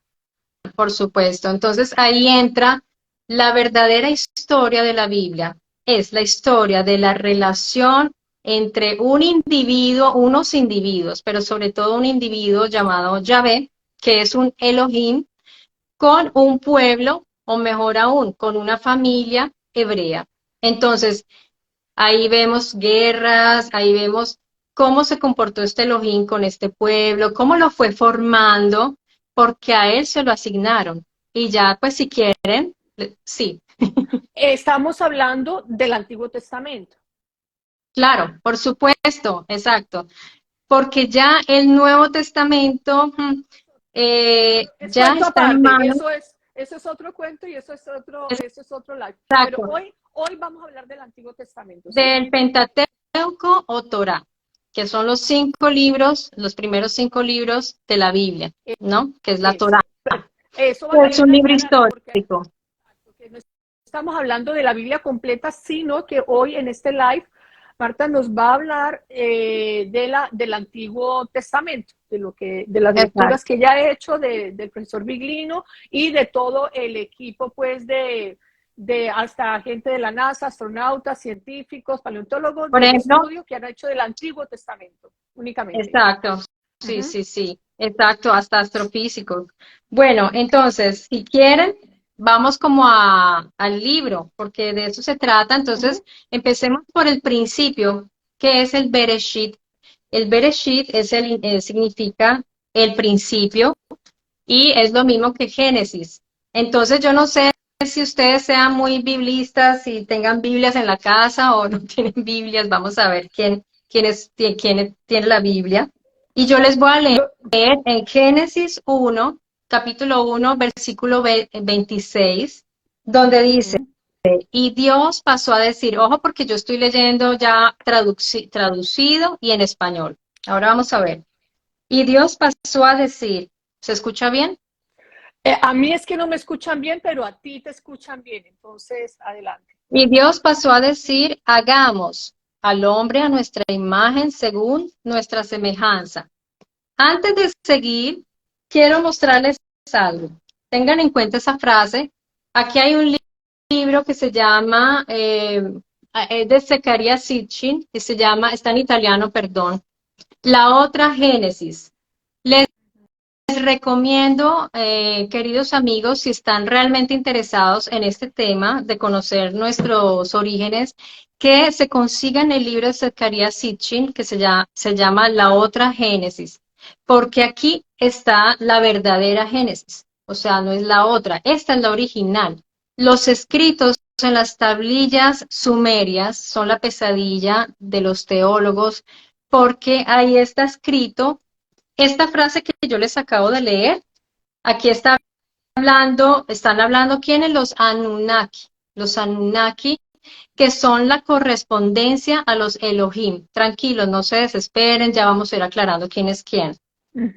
Por supuesto. Entonces ahí entra la verdadera historia de la Biblia. Es la historia de la relación entre un individuo, unos individuos, pero sobre todo un individuo llamado Yahvé, que es un Elohim, con un pueblo, o mejor aún, con una familia hebrea. Entonces, ahí vemos guerras, ahí vemos cómo se comportó este Elohim con este pueblo, cómo lo fue formando, porque a él se lo asignaron. Y ya, pues si quieren, sí, Estamos hablando del Antiguo Testamento. claro, por supuesto, exacto. Porque ya el Nuevo Testamento Es ya cuento está en aparte, manos, eso es otro cuento y eso es otro live. Pero exacto, hoy vamos a hablar del Antiguo Testamento, ¿sí? del Pentateuco o Torá, que son los 5 libros, los primeros 5 libros de la Biblia, ¿no? Que es la Torá. Eso, eso vale la Es un pena libro aclarar histórico. porque no estamos hablando de la Biblia completa, sino que hoy en este live Marta nos va a hablar del Antiguo Testamento, de las lecturas Exacto. que ella ha hecho del profesor Viglino y de todo el equipo, pues, de hasta gente de la NASA, astronautas, científicos, paleontólogos Por del ejemplo, estudio que han hecho del Antiguo Testamento únicamente. exacto. Sí, Uh-huh. sí, sí. Exacto, hasta astrofísicos. Bueno, entonces, si quieren, vamos como al libro, porque de eso se trata. Uh-huh. Entonces, empecemos por el principio, que es el Bereshit. El Bereshit significa el principio y es lo mismo que Génesis. Entonces, yo no sé si ustedes sean muy biblistas, si tengan Biblias en la casa o no tienen Biblias. Vamos a ver quién tiene la Biblia. Y yo les voy a leer en Génesis 1, capítulo 1, versículo 26, donde dice, Uh-huh. y Dios pasó a decir, ojo porque yo estoy leyendo ya traducido y en español. Ahora vamos a ver. Y Dios pasó a decir, ¿se escucha bien? A mí es que no me escuchan bien, pero a ti te escuchan bien. Entonces, adelante. Y Dios pasó a decir, hagamos al hombre a nuestra imagen según nuestra semejanza. Antes de seguir, quiero mostrarles algo. Tengan en cuenta esa frase. Aquí hay un libro que se llama, es de Zecaria Sitchin, y se llama, está en italiano, perdón, La otra Génesis. Les recomiendo, queridos amigos, si están realmente interesados en este tema de conocer nuestros orígenes, que se consigan el libro de Zecarías Sitchin que se llama La otra Génesis, porque aquí está la verdadera Génesis, o sea, no es la otra, esta es la original. Los escritos en las tablillas sumerias son la pesadilla de los teólogos, porque ahí está escrito esta frase que yo les acabo de leer. Aquí están hablando quiénes, los Anunnaki, que son la correspondencia a los Elohim. Tranquilos, no se desesperen, ya vamos a ir aclarando quién es quién.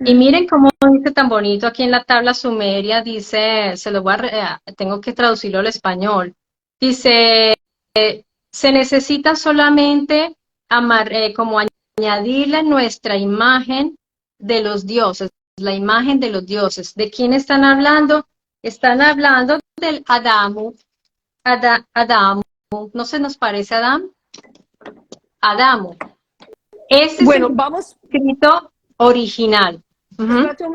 Y miren cómo dice tan bonito aquí en la tabla sumeria, dice, tengo que traducirlo al español. Dice, se necesita solamente como añadirle nuestra imagen de los dioses, la imagen de los dioses. ¿De quién están hablando? Están hablando del Adamu. Adamu. ¿No se nos parece Adam? Adamu. Ese es Bueno, el vamos. escrito original. Espérate un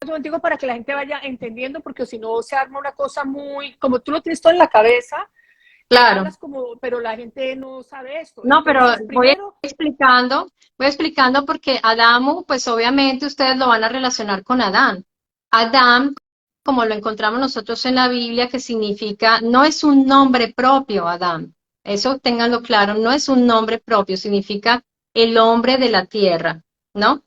momentico para que la gente vaya entendiendo, porque si no se arma una cosa muy, como tú lo tienes todo en la cabeza, Claro. hablas como, pero la gente no sabe esto. No, Entonces, pero primero, voy explicando porque Adamu, pues obviamente ustedes lo van a relacionar con Adán. Adán, como lo encontramos nosotros en la Biblia, que significa, no es un nombre propio, Adán. Eso ténganlo claro, no es un nombre propio, significa el hombre de la tierra, ¿no?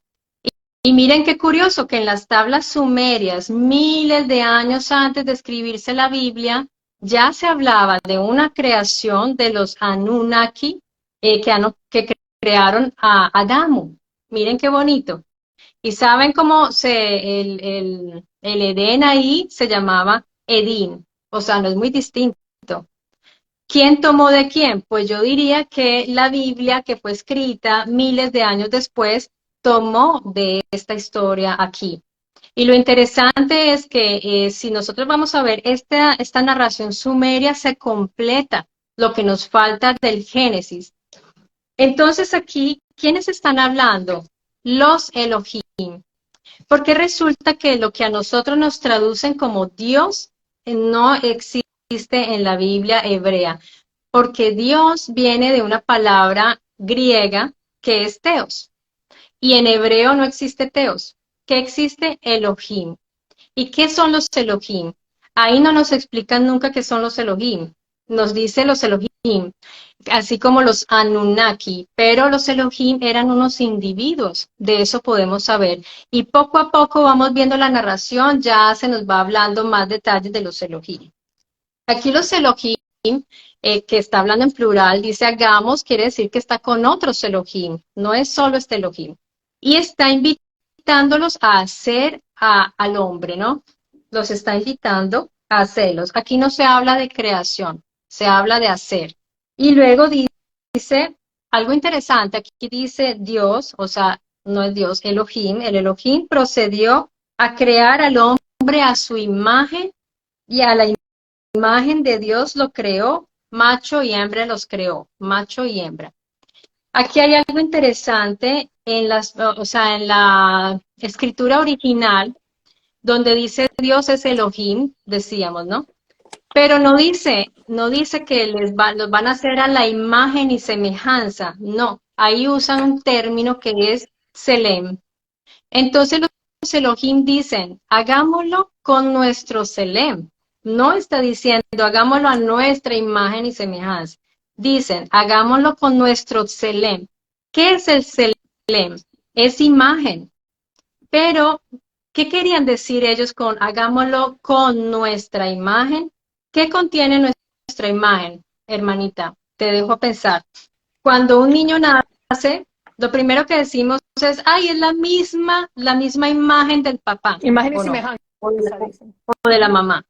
Y miren qué curioso que en las tablas sumerias, miles de años antes de escribirse la Biblia, ya se hablaba de una creación de los Anunnaki que crearon a Adamu. Miren qué bonito. Y saben cómo el Edén ahí se llamaba Edín. O sea, no es muy distinto. ¿Quién tomó de quién? Pues yo diría que la Biblia, que fue escrita miles de años después, tomó de esta historia aquí. Y lo interesante es que si nosotros vamos a ver esta narración sumeria, se completa lo que nos falta del Génesis. Entonces aquí, ¿quiénes están hablando? Los Elohim. Porque resulta que lo que a nosotros nos traducen como Dios no existe en la Biblia hebrea, porque Dios viene de una palabra griega que es teos, y en hebreo no existe teos. ¿Qué existe? Elohim. ¿Y qué son los Elohim? Ahí no nos explican nunca qué son los Elohim. Nos dice los Elohim, así como los Anunnaki, pero los Elohim eran unos individuos, de eso podemos saber. Y poco a poco vamos viendo la narración, ya se nos va hablando más detalles de los Elohim. Aquí los Elohim, que está hablando en plural, dice hagamos, quiere decir que está con otros Elohim, no es solo este Elohim. Y está invitándolos a hacer al hombre, ¿no? Los está invitando a hacerlos. Aquí no se habla de creación, se habla de hacer. Y luego dice algo interesante, aquí dice Dios, o sea, no es Dios, Elohim, el Elohim procedió a crear al hombre a su imagen y a la imagen de Dios lo creó, macho y hembra los creó, macho y hembra. Aquí hay algo interesante en la escritura original, donde dice Dios es Elohim, decíamos, ¿no? Pero no dice que los van a hacer a la imagen y semejanza, no. Ahí usan un término que es Selem. Entonces los Elohim dicen, hagámoslo con nuestro Selem. No está diciendo, hagámoslo a nuestra imagen y semejanza. Dicen, hagámoslo con nuestro Selem. ¿Qué es el Selem? Es imagen. Pero, ¿qué querían decir ellos con hagámoslo con nuestra imagen? ¿Qué contiene nuestra imagen, hermanita? Te dejo pensar. Cuando un niño nace, lo primero que decimos es, ay, es la misma imagen del papá. imagen y ¿o no? semejanza. o de esa la, dicen. o de la mamá.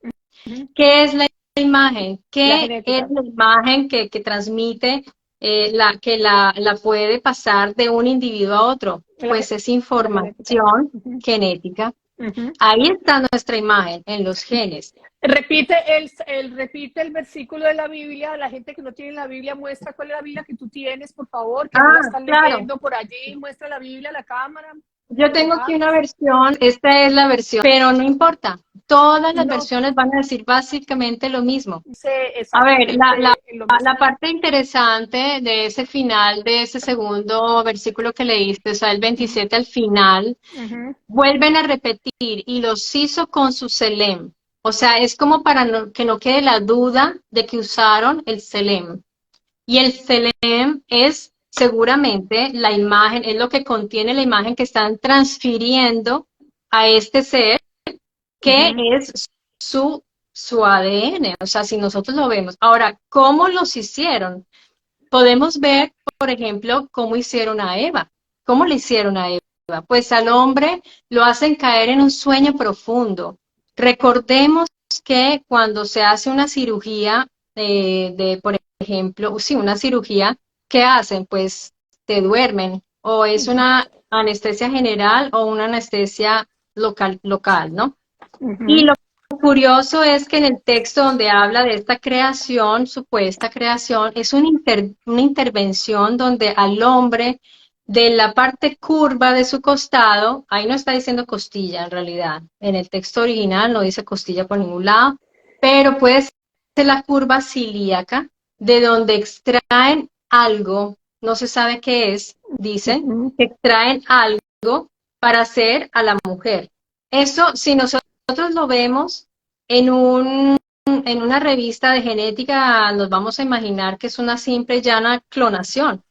Ujú. ¿Qué es la imagen? La ¿Qué es genética. la imagen que transmite, que la puede pasar de un individuo a otro? La, Pues es la genética. información Ujú, genética. ujú. Ahí está nuestra imagen, en los genes. Repite el versículo de la Biblia. La gente que no tiene la Biblia, muestra cuál es la Biblia que tú tienes, por favor, que no la Ah, están claro. leyendo por allí. Muestra la Biblia a la cámara, Yo por si tengo aquí una acaso. versión, esta es la versión, pero no importa. Todas las No, versiones van a decir básicamente lo mismo. dice A ver, exactamente lo la mismo. parte interesante de ese final, de ese segundo versículo que leíste, o sea, el Ujú, 27 al final, ujú, vuelven a repetir, y los hizo con su selem. O sea, es como para que no quede la duda de que usaron el selem. Y el selem es seguramente la imagen, es lo que contiene la imagen que están transfiriendo a este ser, que ujú. es su, su ADN. O sea, si nosotros lo vemos. Ahora, ¿cómo los hicieron? Podemos ver, por ejemplo, cómo hicieron a Eva. ¿Cómo le hicieron a Eva? Pues al hombre lo hacen caer en un sueño profundo. Recordemos que cuando se hace una cirugía por ejemplo, sí, una cirugía, ¿qué hacen? Pues te duermen, o es una anestesia general o una anestesia local, ¿no? Y Ujú. lo curioso es que en el texto donde habla de esta creación, supuesta creación, es una intervención donde al hombre de la parte curva de su costado, ahí no está diciendo costilla en realidad, en el texto original no dice costilla por ningún lado, pero puede ser la curva cilíaca, de donde extraen algo, no se sabe qué es, dicen, Ujú. que extraen algo para hacer a la mujer. Eso, si nosotros lo vemos en una revista de genética, nos vamos a imaginar que es una simple y llana clonación.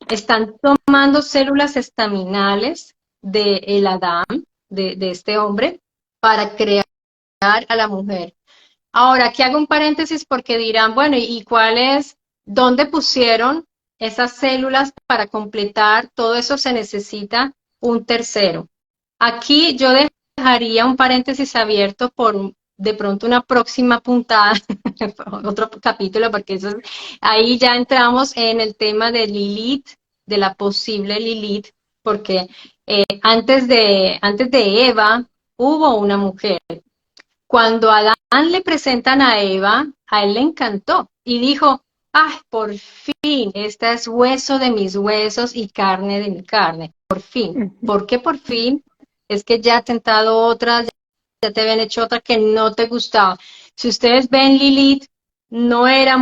Están tomando células estaminales de el Adán, de este hombre, para crear a la mujer. Ahora, aquí hago un paréntesis porque dirán, bueno, ¿y cuál es, dónde pusieron esas células para completar? Todo eso se necesita un tercero. Aquí yo dejaría un paréntesis abierto por de pronto una próxima puntada, otro capítulo, porque ahí ya entramos en el tema de Lilith, de la posible Lilith, porque antes de Eva hubo una mujer. Cuando a Adán le presentan a Eva, a él le encantó y dijo, ¡ay, por fin! Esta es hueso de mis huesos y carne de mi carne. Por fin. ¿Por qué por fin? Es que ya ha tentado otras, ya te habían hecho otra que no te gustaba. Si ustedes ven Lilith, no era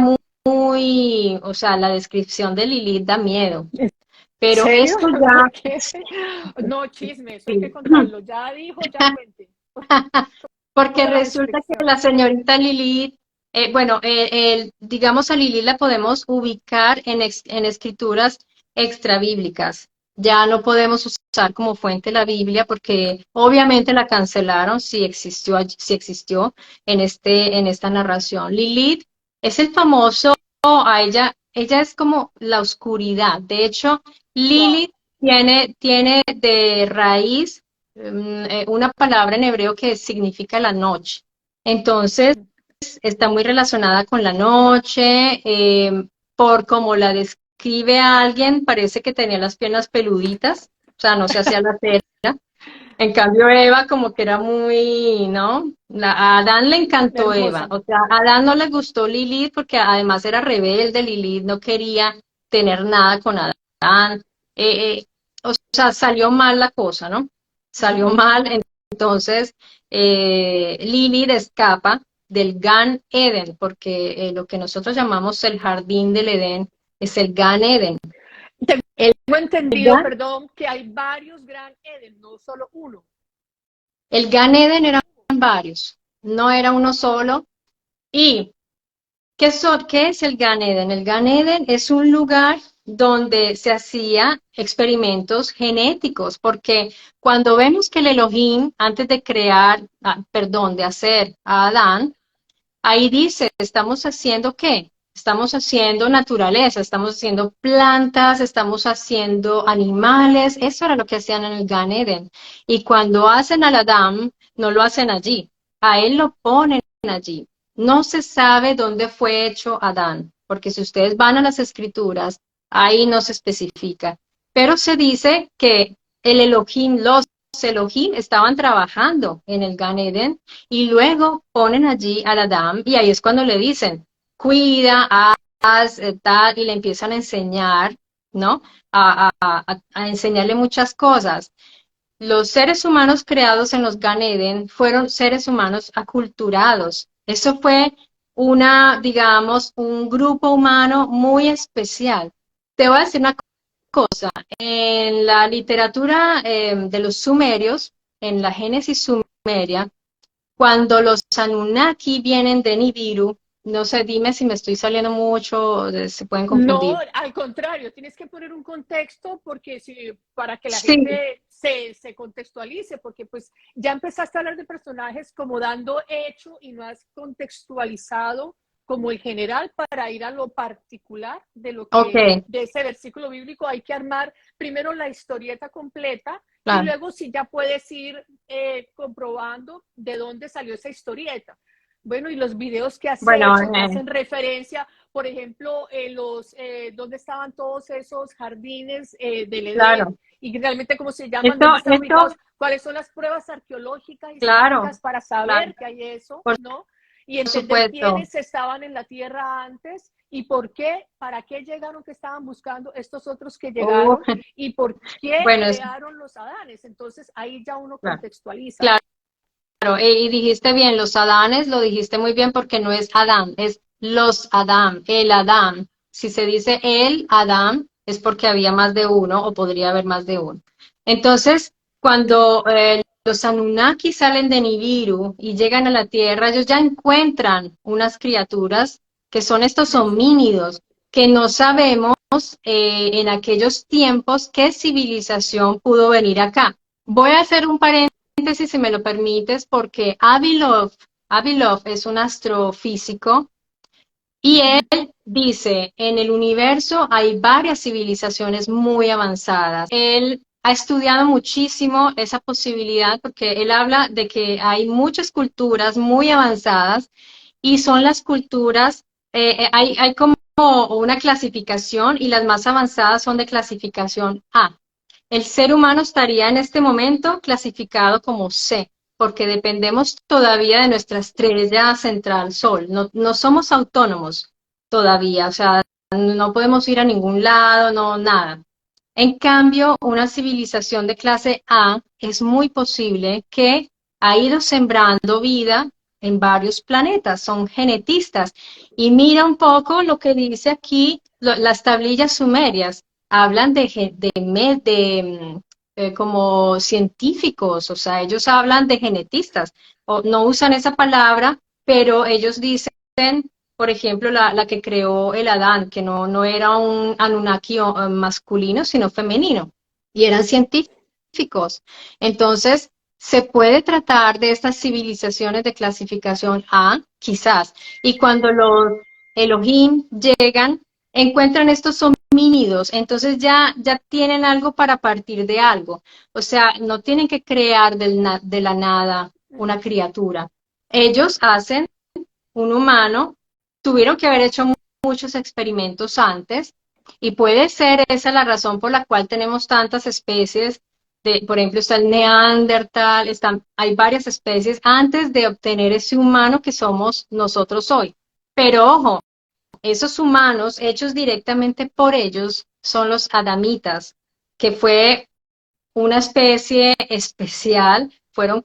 o sea, la descripción de Lilith da miedo. ¿En Pero serio? esto ¿Por ya, qué? No, chisme, eso hay que sí. contarlo. Ya dijo, ya cuente. Porque Toda la resulta que descripción. la señorita Lilith, bueno, digamos a Lilith la podemos ubicar en escrituras extrabíblicas. Ya no podemos usar como fuente la Biblia porque obviamente la cancelaron si existió en esta narración. Lilith es el famoso, ella es como la oscuridad. De hecho, Wow. Lilith tiene de raíz una palabra en hebreo que significa la noche. Entonces, está muy relacionada con la noche, por como la describe alguien, parece que tenía las piernas peluditas, o sea, no se hacía la cera. En cambio, Eva como que era muy, ¿no? A Adán le encantó Eva, Hermosa. o sea, a Adán no le gustó Lilith porque además era rebelde, Lilith no quería tener nada con Adán, o sea, salió mal la cosa, ¿no? Salió mal, entonces Lilith escapa del Gan Eden, porque lo que nosotros llamamos el jardín del Edén es el Gan Eden. El, Tengo el entendido, Gan, perdón, que hay varios Gran Eden, no solo uno. el Gan Eden eran varios, no era uno solo. ¿Y qué es el Gan Eden? El Gan Eden es un lugar donde se hacía experimentos genéticos, porque cuando vemos que el Elohim, antes de crear, perdón, de hacer a Adán, ahí dice, ¿estamos haciendo qué? estamos haciendo naturaleza, estamos haciendo plantas, estamos haciendo animales, eso era lo que hacían en el Gan Eden. Y cuando hacen al Adán, no lo hacen allí, a él lo ponen allí. No se sabe dónde fue hecho Adán, porque si ustedes van a las escrituras, ahí no se especifica. Pero se dice que el Elohim, los Elohim estaban trabajando en el Gan Eden y luego ponen allí al Adán y ahí es cuando le dicen, cuida, haz, tal, y le empiezan a enseñar, ¿no? A enseñarle muchas cosas. Los seres humanos creados en los Gan Eden fueron seres humanos aculturados. Eso fue digamos, un grupo humano muy especial. Te voy a decir una cosa, en la literatura de los sumerios, en la Génesis sumeria, cuando los Anunnaki vienen de Nibiru, no sé, dime si me estoy saliendo mucho, se pueden No, confundir. al contrario, tienes que poner un contexto porque para que la Sí, gente se contextualice, porque pues ya empezaste a hablar de personajes como dando hecho y no has contextualizado como el general para ir a lo particular de lo ok, que de ese versículo bíblico. Hay que armar primero la historieta completa y claro. luego sí ya puedes ir comprobando de dónde salió esa historieta. Bueno, y los videos que has Bueno, hecho que hacen referencia, por ejemplo, dónde estaban todos esos jardines del Edén claro. y realmente cómo se llaman, Esto, dónde están esto, ubicados, cuáles son las pruebas arqueológicas y claro, científicas para claro, saber que hay eso, por ¿no? Y entender supuesto. quiénes estaban en la tierra antes y por qué, para qué llegaron, que estaban buscando estos otros que Uh, llegaron y por qué bueno, crearon los Adanes. Entonces ahí ya uno claro. contextualiza. Claro. Y dijiste bien, los Adanes, lo dijiste muy bien porque no es Adán, es los Adán, el Adán. Si se dice el Adán, es porque había más de uno o podría haber más de uno. Entonces, cuando los Anunnaki salen de Nibiru y llegan a la Tierra, ellos ya encuentran unas criaturas que son estos homínidos, que no sabemos en aquellos tiempos qué civilización pudo venir acá. Voy a hacer un paréntesis si me lo permites, porque Avilov es un astrofísico y él dice, en el universo hay varias civilizaciones muy avanzadas. Él ha estudiado muchísimo esa posibilidad porque él habla de que hay muchas culturas muy avanzadas y son las culturas, hay como una clasificación y las más avanzadas son de clasificación A. El ser humano estaría en este momento clasificado como C, porque dependemos todavía de nuestra estrella central Sol. No, no somos autónomos todavía, o sea, no podemos ir a ningún lado, no, nada. En cambio, una civilización de clase A es muy posible que ha ido sembrando vida en varios planetas, son genetistas. Y mira un poco lo que dice aquí las tablillas sumerias hablan como científicos, o sea, ellos hablan de genetistas, o no usan esa palabra, pero ellos dicen, por ejemplo, la que creó el Adán, que no era un Anunnaki masculino, sino femenino, y eran científicos. Entonces, se puede tratar de estas civilizaciones de clasificación A, quizás, y cuando los Elohim llegan, encuentran estos homínidos, entonces ya tienen algo para partir de algo. O sea, no tienen que crear de la nada una criatura. Ellos hacen un humano, tuvieron que haber hecho muchos experimentos antes y puede ser esa la razón por la cual tenemos tantas especies. Por ejemplo, está el Neandertal, hay varias especies antes de obtener ese humano que somos nosotros hoy. Pero ojo, esos humanos hechos directamente por ellos son los adamitas, que fue una especie especial, fueron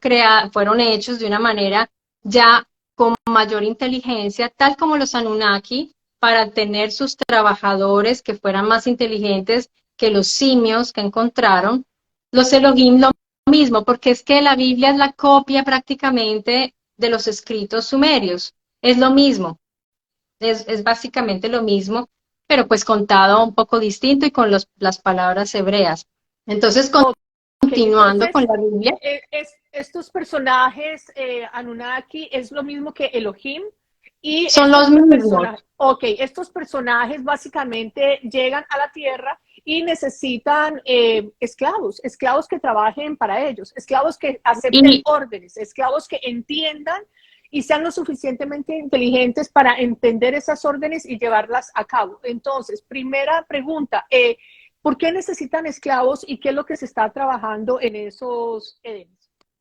hechos de una manera ya con mayor inteligencia, tal como los Anunnaki, para tener sus trabajadores que fueran más inteligentes que los simios que encontraron. Los Elohim lo mismo, porque es que la Biblia es la copia prácticamente de los escritos sumerios. Es lo mismo, es básicamente lo mismo, pero pues contado un poco distinto y con las palabras hebreas. Entonces, Ok, continuando con entonces la Biblia, estos personajes Anunnaki es lo mismo que Elohim y son los estos mismos, personajes. Ok, estos personajes básicamente llegan a la Tierra y necesitan esclavos que trabajen para ellos, esclavos que acepten Y órdenes, esclavos que entiendan y sean lo suficientemente inteligentes para entender esas órdenes y llevarlas a cabo. Entonces, primera pregunta, ¿por qué necesitan esclavos y qué es lo que se está trabajando en esos edenes?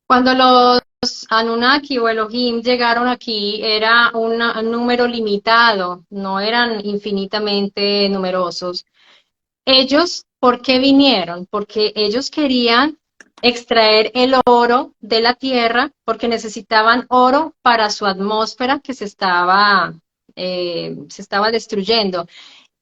cuando los Anunnaki o Elohim llegaron aquí, era un número limitado, no eran infinitamente numerosos. Ellos, ¿por qué vinieron? Porque ellos querían extraer el oro de la tierra, porque necesitaban oro para su atmósfera que se estaba destruyendo.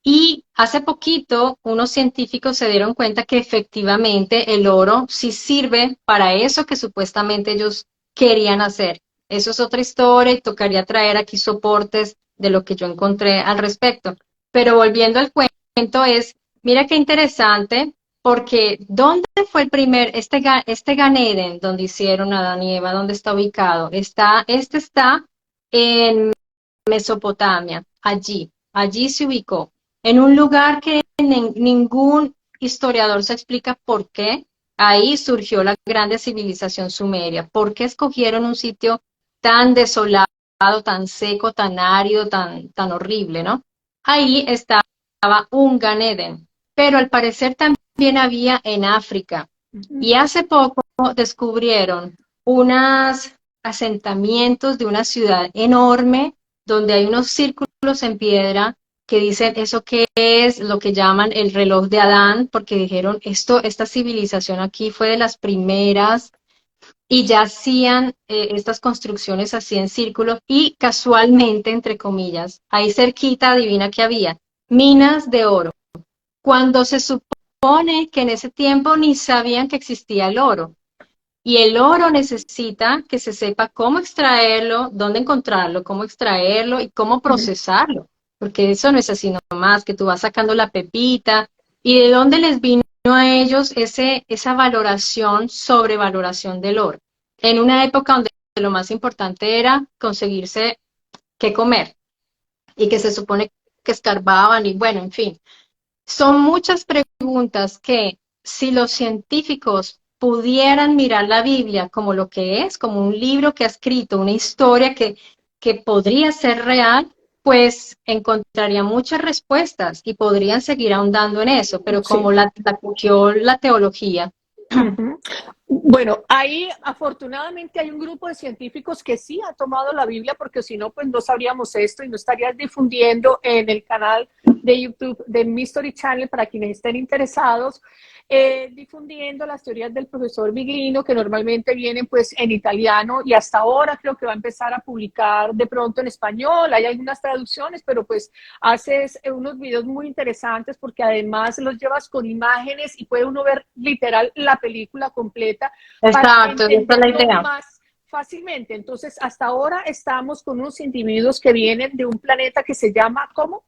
Y hace poquito unos científicos se dieron cuenta que efectivamente el oro sí sirve para eso que supuestamente ellos querían hacer. Eso es otra historia y tocaría traer aquí soportes de lo que yo encontré al respecto. Pero volviendo al cuento es, mira qué interesante, porque ¿dónde fue el primer, este Gan Eden, donde hicieron Adán y Eva, dónde está ubicado? Este está en Mesopotamia, allí se ubicó, en un lugar que ningún historiador se explica por qué. Ahí surgió la grande civilización sumeria. ¿Por qué escogieron un sitio tan desolado, tan seco, tan árido, tan horrible, ¿no? Ahí estaba un Gan Eden, pero al parecer también había en África. Y hace poco descubrieron unos asentamientos de una ciudad enorme donde hay unos círculos en piedra que dicen eso que es lo que llaman el reloj de Adán, porque dijeron esta civilización aquí fue de las primeras y ya hacían estas construcciones así en círculo y casualmente, entre comillas, ahí cerquita, adivina que había, minas de oro, cuando se supone que en ese tiempo ni sabían que existía el oro. Y el oro necesita que se sepa cómo extraerlo, dónde encontrarlo, cómo extraerlo y cómo procesarlo. Porque eso no es así nomás, que tú vas sacando la pepita. ¿Y de dónde les vino a ellos esa valoración, sobrevaloración del oro? En una época donde lo más importante era conseguirse qué comer y que se supone que escarbaban y bueno, en fin. Son muchas preguntas que si los científicos pudieran mirar la Biblia como lo que es, como un libro que ha escrito, una historia que podría ser real, pues encontraría muchas respuestas y podrían seguir ahondando en eso, pero Sí. como la cogió la teología. Ujú. Bueno, ahí afortunadamente hay un grupo de científicos que sí ha tomado la Biblia, porque si no, pues no sabríamos esto y no estarías difundiendo en el canal de YouTube de Mystery Channel para quienes estén interesados, difundiendo las teorías del profesor Biglino, que normalmente vienen pues en italiano y hasta ahora creo que va a empezar a publicar de pronto en español. Hay algunas traducciones, pero pues haces unos videos muy interesantes porque además los llevas con imágenes y puede uno ver literal la película completa para Exacto, esa es la entenderlo idea. más fácilmente. Entonces, hasta ahora estamos con unos individuos que vienen de un planeta que se llama, ¿cómo?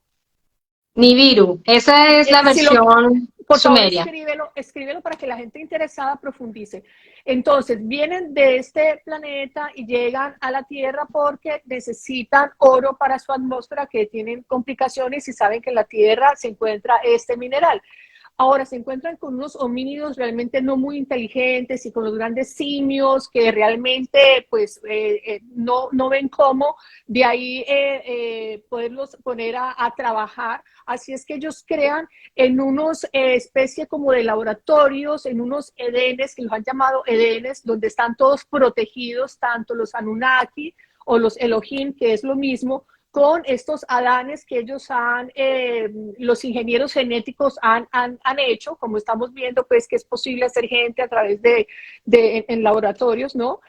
Nibiru, esa es la Si lo, versión por favor, sumeria. escríbelo para que la gente interesada profundice. Entonces, vienen de este planeta y llegan a la Tierra porque necesitan oro para su atmósfera, que tienen complicaciones y saben que en la Tierra se encuentra este mineral. Ahora se encuentran con unos homínidos realmente no muy inteligentes y con los grandes simios que realmente pues no ven cómo de ahí poderlos poner a trabajar. Así es que ellos crean en unos especie como de laboratorios, en unos edenes, que los han llamado edenes, donde están todos protegidos, tanto los Anunnaki o los Elohim, que es lo mismo, con estos adanes que ellos los ingenieros genéticos han hecho, como estamos viendo, pues que es posible hacer gente a través en laboratorios, ¿no?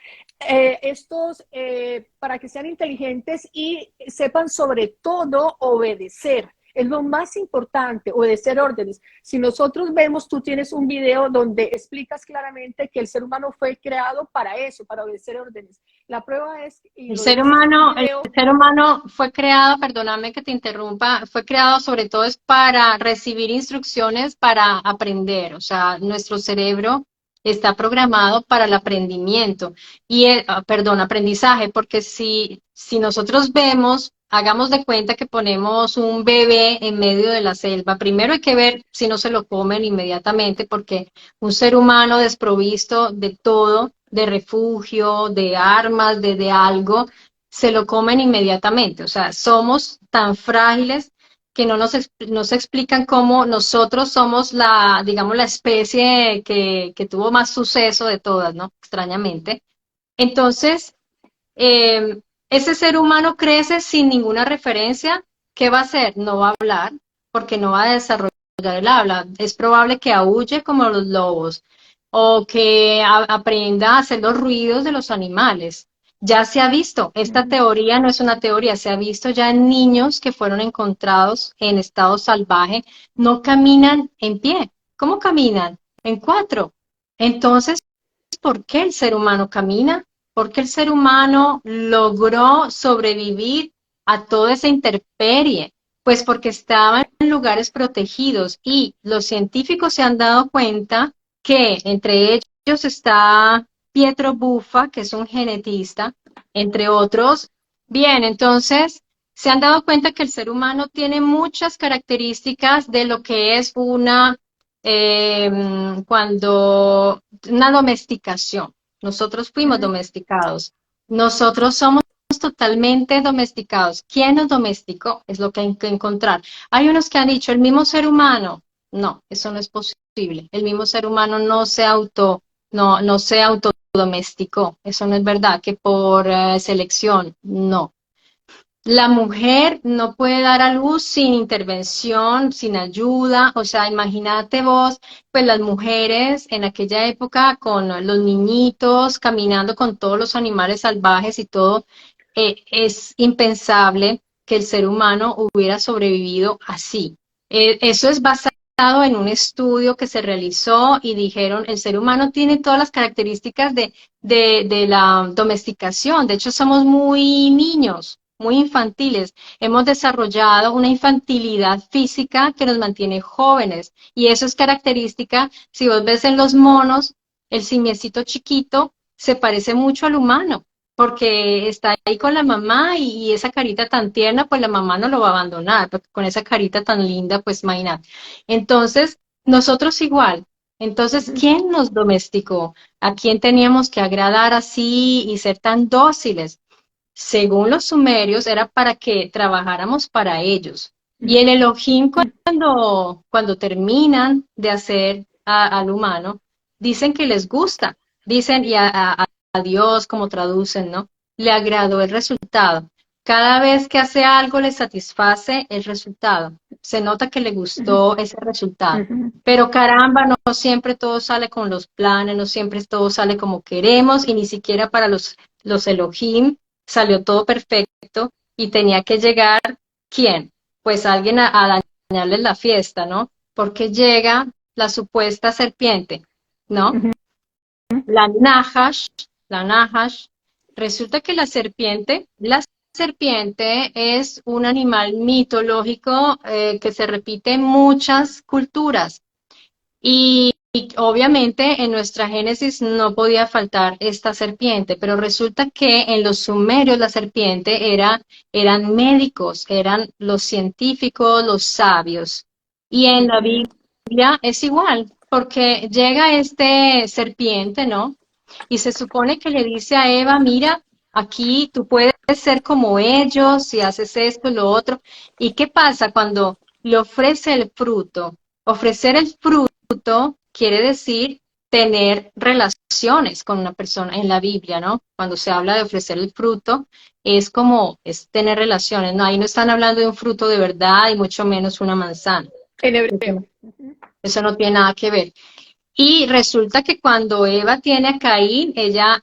Para que sean inteligentes y sepan sobre todo obedecer. Es lo más importante, obedecer órdenes. Si nosotros vemos, tú tienes un video donde explicas claramente que el ser humano fue creado para eso, para obedecer órdenes. La prueba es, y lo dices en tu El video, ser humano fue creado, perdóname que te interrumpa, fue creado sobre todo es para recibir instrucciones, para aprender. O sea, nuestro cerebro está programado para el aprendimiento y aprendizaje, porque si nosotros vemos, hagamos de cuenta que ponemos un bebé en medio de la selva, primero hay que ver si no se lo comen inmediatamente, porque un ser humano desprovisto de todo, de refugio, de armas, de algo, se lo comen inmediatamente. O sea, somos tan frágiles que nos explican cómo nosotros somos la, digamos, la especie que tuvo más suceso de todas, ¿no? Extrañamente. Entonces, ese ser humano crece sin ninguna referencia. ¿Qué va a hacer? No va a hablar, porque no va a desarrollar el habla. Es probable que aúlle como los lobos o que aprenda a hacer los ruidos de los animales. Ya se ha visto, esta teoría no es una teoría, se ha visto ya en niños que fueron encontrados en estado salvaje, no caminan en pie. ¿Cómo caminan? En cuatro. Entonces, ¿por qué el ser humano camina? ¿Por qué el ser humano logró sobrevivir a toda esa intemperie? Pues porque estaba en lugares protegidos y los científicos se han dado cuenta que entre ellos está Pietro Buffa, que es un genetista, entre otros. Bien, entonces se han dado cuenta que el ser humano tiene muchas características de lo que es cuando una domesticación. Nosotros fuimos domesticados. Nosotros somos totalmente domesticados. ¿Quién nos domesticó? Es lo que hay que encontrar. Hay unos que han dicho, el mismo ser humano. No, eso no es posible. El mismo ser humano no se autodomesticó. Eso no es verdad, que por selección, no. La mujer no puede dar a luz sin intervención, sin ayuda. O sea, imagínate vos, pues las mujeres en aquella época con los niñitos, caminando con todos los animales salvajes y todo, es impensable que el ser humano hubiera sobrevivido así. Eso es basado en un estudio que se realizó y dijeron, el ser humano tiene todas las características de la domesticación. De hecho, somos muy niños, muy infantiles. Hemos desarrollado una infantilidad física que nos mantiene jóvenes. Y eso es característica, si vos ves en los monos, el simiecito chiquito se parece mucho al humano, porque está ahí con la mamá y esa carita tan tierna, pues la mamá no lo va a abandonar, porque con esa carita tan linda, pues imagínate. Entonces, nosotros igual. Entonces, ¿quién nos domesticó? ¿A quién teníamos que agradar así y ser tan dóciles? Según los sumerios, era para que trabajáramos para ellos. Y en Elohim, cuando terminan de hacer al humano, dicen que les gusta, dicen y a Dios, como traducen, ¿no? Le agradó el resultado. Cada vez que hace algo le satisface el resultado. Se nota que le gustó ese resultado. Pero caramba, no siempre todo sale con los planes, no siempre todo sale como queremos y ni siquiera para los Elohim salió todo perfecto y tenía que llegar, ¿quién? Pues alguien a dañarles la fiesta, ¿no? Porque llega la supuesta serpiente, ¿no? La Nahash, resulta que la serpiente es un animal mitológico que se repite en muchas culturas y obviamente en nuestra Génesis no podía faltar esta serpiente, pero resulta que en los sumerios la serpiente eran médicos, eran los científicos, los sabios. Y en la Biblia es igual, porque llega este serpiente, ¿no? Y se supone que le dice a Eva, mira, aquí tú puedes ser como ellos si haces esto y lo otro. ¿Y qué pasa cuando le ofrece el fruto? Ofrecer el fruto quiere decir tener relaciones con una persona en la Biblia, ¿no? Cuando se habla de ofrecer el fruto, es tener relaciones, ¿no? Ahí no están hablando de un fruto de verdad y mucho menos una manzana. En hebreo. Eso no tiene nada que ver. Y resulta que cuando Eva tiene a Caín, ella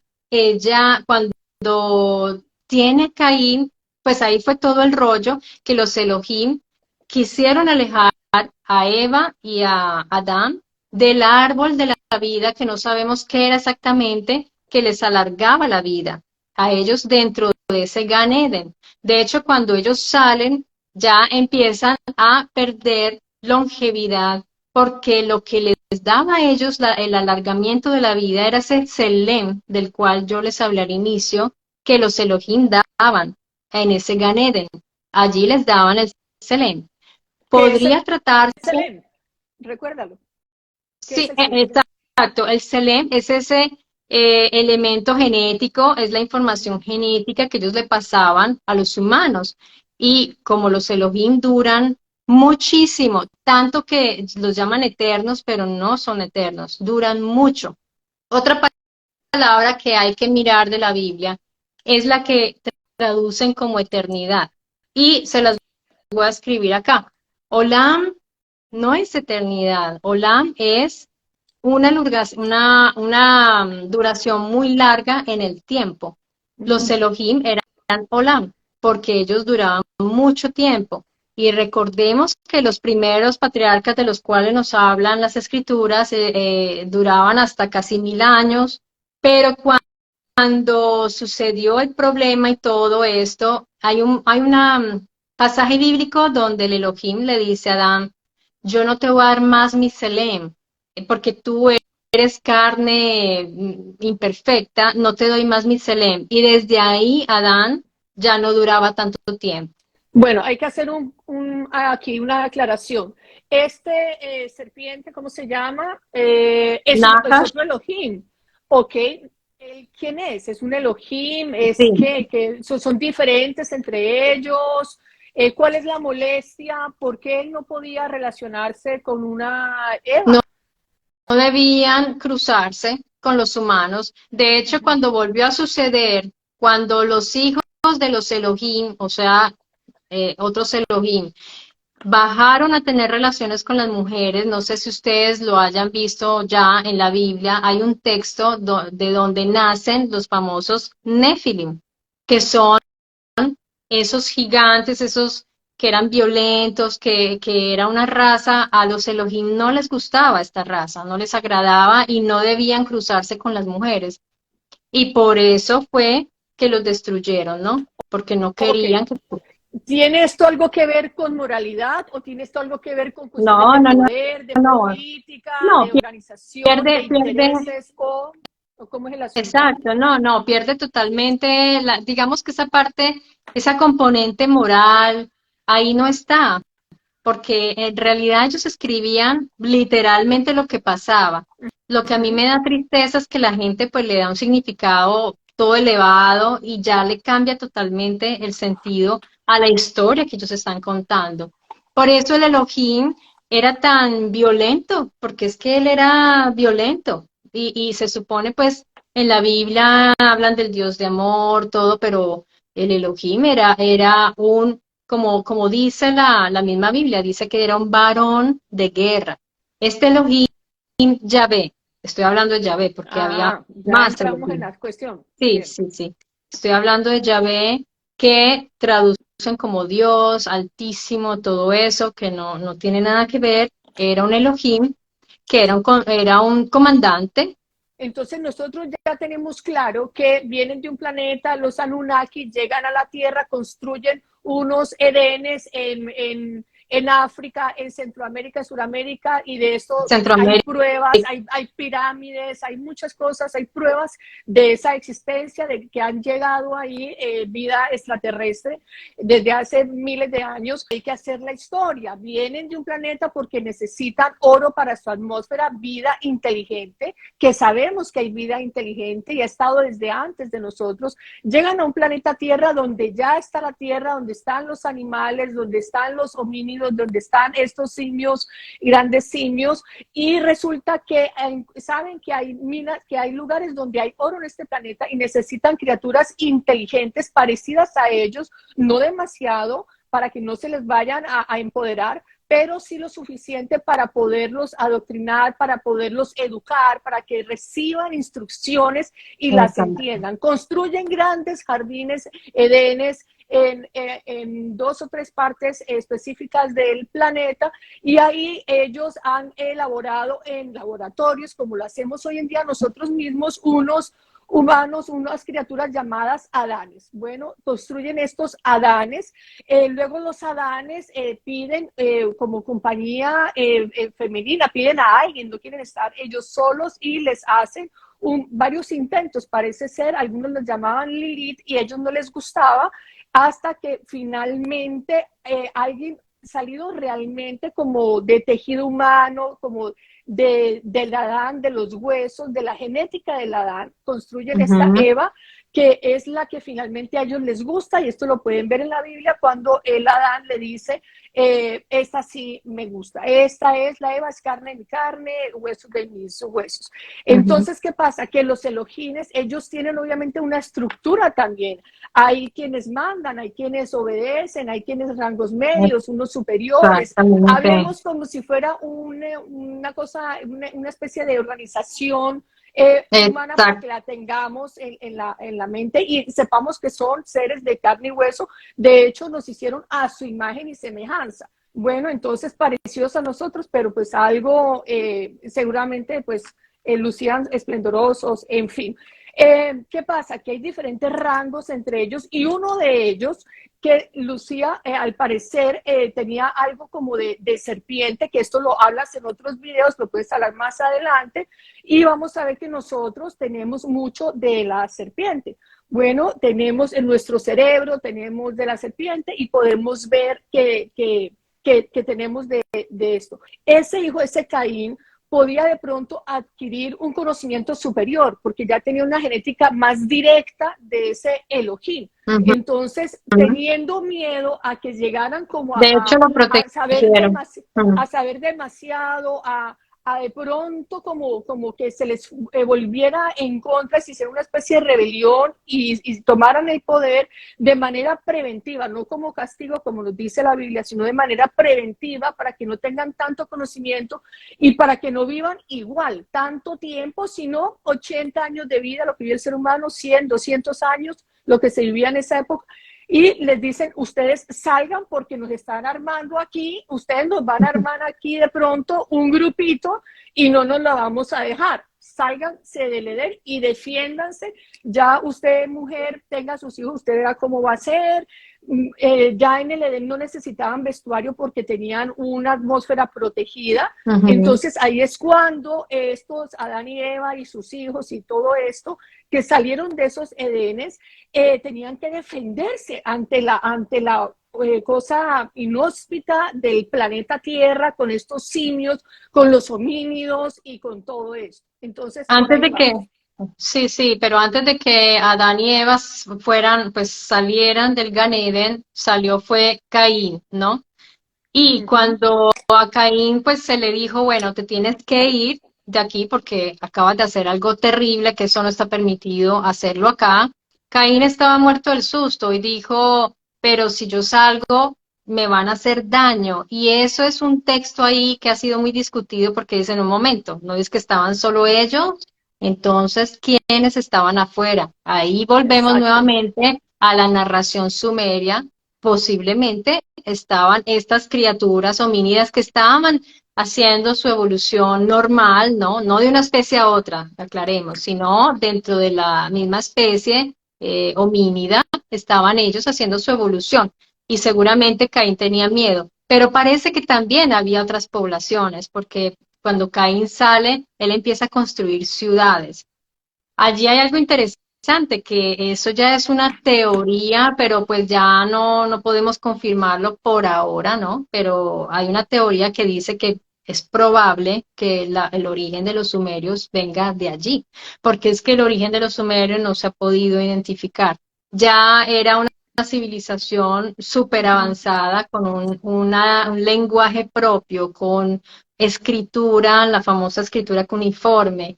cuando tiene a Caín, pues ahí fue todo el rollo que los Elohim quisieron alejar a Eva y a Adán del árbol de la vida, que no sabemos qué era exactamente, que les alargaba la vida a ellos dentro de ese Gan Eden. De hecho, cuando ellos salen, ya empiezan a perder longevidad, porque lo que les daba a ellos el alargamiento de la vida era ese Selem del cual yo les hablé al inicio, que los Elohim daban en ese Gan Eden. Allí les daban el Selem. ¿Qué es el Podría tratarse... Selem? Recuérdalo. ¿Qué es Sí, el Selem? exacto. El Selem es ese elemento genético, es la información genética que ellos le pasaban a los humanos. Y como los Elohim duran muchísimo, tanto que los llaman eternos, pero no son eternos, duran mucho. Otra palabra que hay que mirar de la Biblia es la que traducen como eternidad. Y se las voy a escribir acá. Olam no es eternidad, Olam es una duración muy larga en el tiempo. Los Elohim eran Olam, porque ellos duraban mucho tiempo. Y recordemos que los primeros patriarcas de los cuales nos hablan las escrituras duraban hasta casi 1000 años, pero cuando sucedió el problema y todo esto, hay un pasaje bíblico donde el Elohim le dice a Adán, yo no te voy a dar más mi Selem, porque tú eres carne imperfecta, no te doy más mi Selem. Y desde ahí Adán ya no duraba tanto tiempo. Bueno, hay que hacer aquí una aclaración. Serpiente, ¿cómo se llama? Es Nahash, otro Elohim, ¿ok? ¿Quién es? ¿Es un Elohim? ¿Es sí. que son diferentes entre ellos? ¿Cuál es la molestia? ¿Por qué él no podía relacionarse con una No, Eva? no debían cruzarse con los humanos. De hecho, cuando volvió a suceder, cuando los hijos de los Elohim, o sea, otros Elohim, bajaron a tener relaciones con las mujeres, no sé si ustedes lo hayan visto ya en la Biblia, hay un texto de donde nacen los famosos Nefilim, que son esos gigantes, esos que eran violentos, que era una raza, a los Elohim no les gustaba esta raza, no les agradaba y no debían cruzarse con las mujeres. Y por eso fue que los destruyeron, ¿no? Porque no Ok. querían que... ¿Tiene esto algo que ver con moralidad o tiene esto algo que ver con cuestiones No, de no, no, poder, de no, política, no, de organización, de pierde, intereses o cómo es el asunto? exacto, no, pierde totalmente, digamos que esa parte, esa componente moral, ahí no está, porque en realidad ellos escribían literalmente lo que pasaba. Lo que a mí Ujú. me da tristeza es que la gente pues le da un significado todo elevado y ya le cambia totalmente el sentido a la historia que ellos están contando. Por eso el Elohim era tan violento, porque es que él era violento y se supone pues en la Biblia hablan del Dios de amor, todo, pero el Elohim era como dice la misma Biblia, dice que era un varón de guerra. Este Elohim, Yahvé, estoy hablando de Yahvé porque había Ya más entramos en Elohim. la cuestión. Sí, Bien. sí, sí. Estoy hablando de Yahvé que traducen como Dios, Altísimo, todo eso, que no tiene nada que ver. Era un Elohim, que era un comandante. Entonces nosotros ya tenemos claro que vienen de un planeta, los Anunnaki llegan a la Tierra, construyen unos Edenes en África, en Centroamérica, en Sudamérica, y de esto hay Centroamérica. pruebas, hay pirámides, hay muchas cosas, hay pruebas de esa existencia, de que han llegado ahí vida extraterrestre desde hace miles de años. Hay que hacer la historia. Vienen de un planeta porque necesitan oro para su atmósfera, vida inteligente, que sabemos que hay vida inteligente y ha estado desde antes de nosotros. Llegan a un planeta Tierra donde ya está la Tierra, donde están los animales, donde están los homínidos, donde están estos simios, grandes simios, y resulta que saben que hay minas, que hay lugares donde hay oro en este planeta y necesitan criaturas inteligentes parecidas a ellos, no demasiado para que no se les vayan a empoderar, pero sí lo suficiente para poderlos adoctrinar, para poderlos educar, para que reciban instrucciones y las entiendan. Construyen grandes jardines, edenes, en 2 o 3 partes específicas del planeta, y ahí ellos han elaborado en laboratorios, como lo hacemos hoy en día nosotros mismos, humanos, unas criaturas llamadas Adanes. Bueno, construyen estos Adanes, luego los Adanes piden como compañía femenina, piden a alguien, no quieren estar ellos solos y les hacen varios intentos, parece ser, algunos los llamaban Lilith y a ellos no les gustaba, hasta que finalmente alguien salido realmente como de tejido humano, como del Adán, de los huesos, de la genética del Adán, construyen esta Eva, que es la que finalmente a ellos les gusta, y esto lo pueden ver en la Biblia cuando el Adán le dice, esta sí me gusta, esta es la Eva, es carne de mi carne, huesos de mis huesos. Entonces, ¿qué pasa? Que los Elohines, ellos tienen obviamente una estructura también, hay quienes mandan, hay quienes obedecen, hay quienes rangos medios, unos superiores, hablemos como si fuera una cosa, una especie de organización humana para que la tengamos en la mente y sepamos que son seres de carne y hueso. De hecho, nos hicieron a su imagen y semejanza. Bueno, entonces parecidos a nosotros, pero pues algo seguramente pues lucían esplendorosos, en fin. ¿Qué pasa? Que hay diferentes rangos entre ellos y uno de ellos que lucía, al parecer, tenía algo como de serpiente, que esto lo hablas en otros videos, lo puedes hablar más adelante, y vamos a ver que nosotros tenemos mucho de la serpiente. Bueno, tenemos en nuestro cerebro, tenemos de la serpiente y podemos ver que tenemos de esto. Ese hijo, ese Caín, podía de pronto adquirir un conocimiento superior, porque ya tenía una genética más directa de ese Elohim. Entonces, teniendo miedo a que llegaran como de hecho, lo protegieron. a saber demasiado, a de pronto como que se les volviera en contra, si hiciera una especie de rebelión y tomaran el poder de manera preventiva, no como castigo como nos dice la Biblia, sino de manera preventiva para que no tengan tanto conocimiento y para que no vivan igual tanto tiempo, sino 80 años de vida, lo que vive el ser humano, 100, 200 años, lo que se vivía en esa época. Y les dicen, ustedes salgan porque nos están armando aquí, ustedes nos van a armar aquí de pronto un grupito y no nos la vamos a dejar. Sálganse del Edén y defiéndanse. Ya usted, mujer, tenga sus hijos, usted verá cómo va a ser. Ya en el Edén no necesitaban vestuario porque tenían una atmósfera protegida. Entonces ahí es cuando estos, Adán y Eva y sus hijos y todo esto, que salieron de esos Edenes, tenían que defenderse ante la cosa inhóspita del planeta Tierra, con estos simios, con los homínidos y con todo esto. Entonces, antes de que, sí, pero antes de que Adán y Eva salieran del Gan Eden, fue Caín, ¿no? Y cuando a Caín pues se le dijo, bueno, te tienes que ir de aquí porque acabas de hacer algo terrible, que eso no está permitido hacerlo acá. Caín estaba muerto del susto y dijo, pero si yo salgo, me van a hacer daño. Y eso es un texto ahí que ha sido muy discutido porque dice en un momento, no es que estaban solo ellos, entonces, ¿quiénes estaban afuera? Ahí volvemos nuevamente a la narración sumeria. Posiblemente estaban estas criaturas homínidas que estaban haciendo su evolución normal, ¿no? No de una especie a otra, aclaremos, sino dentro de la misma especie homínida, estaban ellos haciendo su evolución. Y seguramente Caín tenía miedo. Pero parece que también había otras poblaciones, porque cuando Caín sale, él empieza a construir ciudades. Allí hay algo interesante, que eso ya es una teoría, pero pues ya no podemos confirmarlo por ahora, ¿no? Pero hay una teoría que dice que es probable que el origen de los sumerios venga de allí, porque es que el origen de los sumerios no se ha podido identificar. Ya era una civilización súper avanzada, con un lenguaje propio, con escritura, la famosa escritura cuneiforme,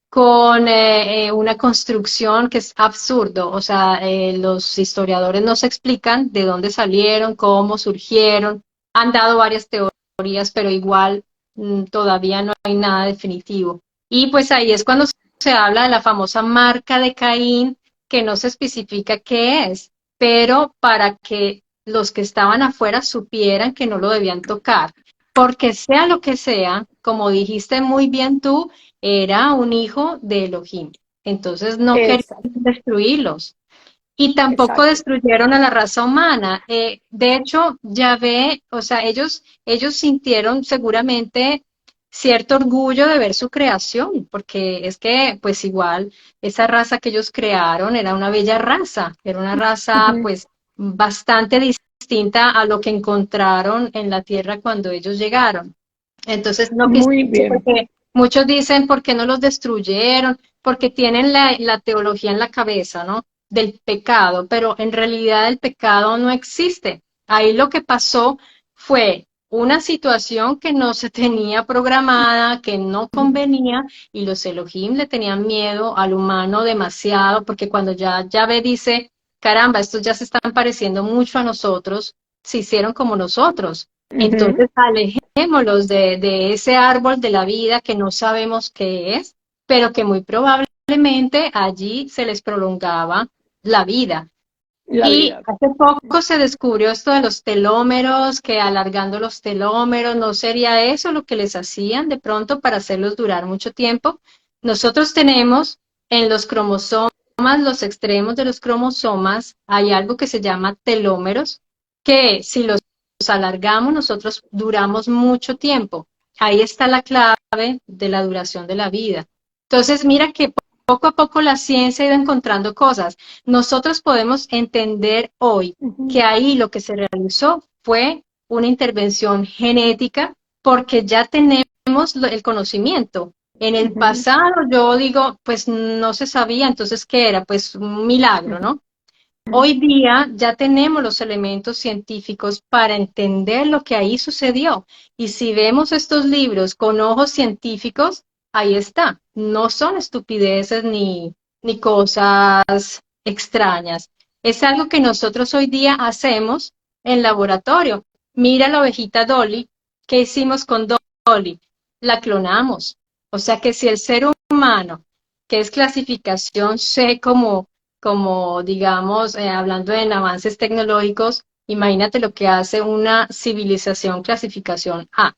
con una construcción que es absurdo. O sea, los historiadores no se explican de dónde salieron, cómo surgieron, han dado varias teorías, pero igual todavía no hay nada definitivo. Y pues ahí es cuando se habla de la famosa marca de Caín, que no se especifica qué es, pero para que los que estaban afuera supieran que no lo debían tocar. Porque sea lo que sea, como dijiste muy bien tú, era un hijo de Elohim. entonces no querían Exacto, destruirlos. Y tampoco exacto. destruyeron a la raza humana. De hecho, Yahvé, o sea, ellos sintieron seguramente cierto orgullo de ver su creación, porque es que, pues igual, esa raza que ellos crearon era una bella raza, era una raza, Ujú. pues, bastante distinta a lo que encontraron en la tierra cuando ellos llegaron. Entonces, no quise, Muy bien. porque muchos dicen, ¿por qué no los destruyeron? Porque tienen la teología en la cabeza, ¿no? Del pecado, pero en realidad el pecado no existe. Ahí lo que pasó fue una situación que no se tenía programada, que no convenía, y los Elohim le tenían miedo al humano demasiado, porque cuando ya Yahvé dice, caramba, estos ya se están pareciendo mucho a nosotros, se hicieron como nosotros. Ujú. Entonces, alejémoslos de ese árbol de la vida que no sabemos qué es, pero que muy probablemente allí se les prolongaba la vida. La Y vida. hace poco se descubrió esto de los telómeros, que alargando los telómeros, ¿no sería eso lo que les hacían de pronto para hacerlos durar mucho tiempo? Nosotros tenemos en los cromosomas, los extremos de los cromosomas, hay algo que se llama telómeros, que si los alargamos, nosotros duramos mucho tiempo. Ahí está la clave de la duración de la vida. Entonces, mira que poco a poco la ciencia ha ido encontrando cosas. Nosotros podemos entender hoy Ujú. que ahí lo que se realizó fue una intervención genética porque ya tenemos el conocimiento. En el Ujú. pasado yo digo, pues no se sabía, entonces ¿qué era? Pues un milagro, Ujú. ¿no? Hoy día ya tenemos los elementos científicos para entender lo que ahí sucedió. Y si vemos estos libros con ojos científicos, ahí está. No son estupideces ni cosas extrañas. Es algo que nosotros hoy día hacemos en laboratorio. Mira la ovejita Dolly. ¿Qué hicimos con Dolly? La clonamos. O sea que si el ser humano, que es clasificación C como digamos, hablando en avances tecnológicos, imagínate lo que hace una civilización clasificación A.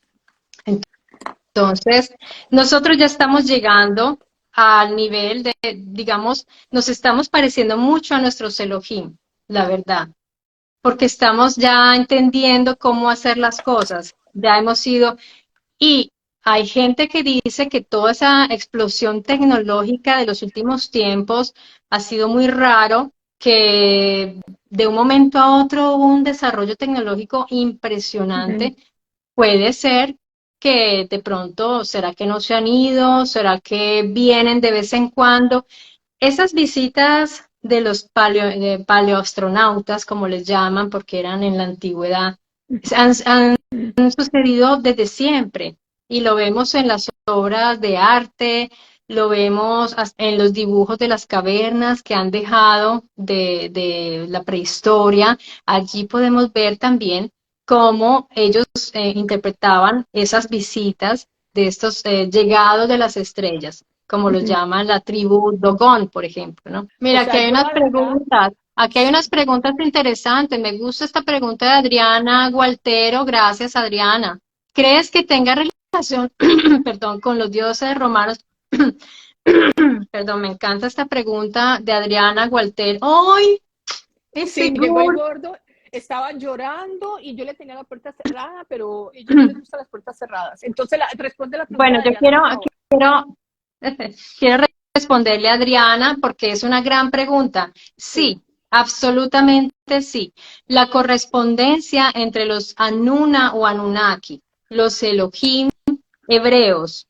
Entonces, nosotros ya estamos llegando al nivel de, digamos, nos estamos pareciendo mucho a nuestros Elohim, la verdad, porque estamos ya entendiendo cómo hacer las cosas. Ya hemos ido, y hay gente que dice que toda esa explosión tecnológica de los últimos tiempos ha sido muy raro, que de un momento a otro hubo un desarrollo tecnológico Ujú. impresionante. Puede ser que de pronto, ¿será que no se han ido? ¿Será que vienen de vez en cuando? Esas visitas de los de paleoastronautas, como les llaman, porque eran en la antigüedad, han sucedido desde siempre y lo vemos en las obras de arte, lo vemos en los dibujos de las cavernas que han dejado de la prehistoria. Allí podemos ver también cómo ellos interpretaban esas visitas de estos llegados de las estrellas, como los Ujú. llaman la tribu Dogon, por ejemplo, ¿no? O Mira, aquí sea, hay yo unas la verdad, preguntas. Aquí hay unas sí. preguntas interesantes. Me gusta esta pregunta de Adriana Gualtero. Gracias, Adriana. ¿Crees que tenga relación, perdón, con los dioses romanos? Perdón, me encanta esta pregunta de Adriana Gualtero. ¡Ay! Ese Sí, llegó el gol. gordo, estaba llorando y yo le tenía la puerta cerrada, pero a ellos no les gustan las puertas cerradas. Entonces, responde la pregunta Bueno, de yo Adriana, por favor. quiero, quiero responderle a Adriana porque es una gran pregunta. Sí. Sí, absolutamente sí. La correspondencia entre los Anuna o Anunnaki, los Elohim hebreos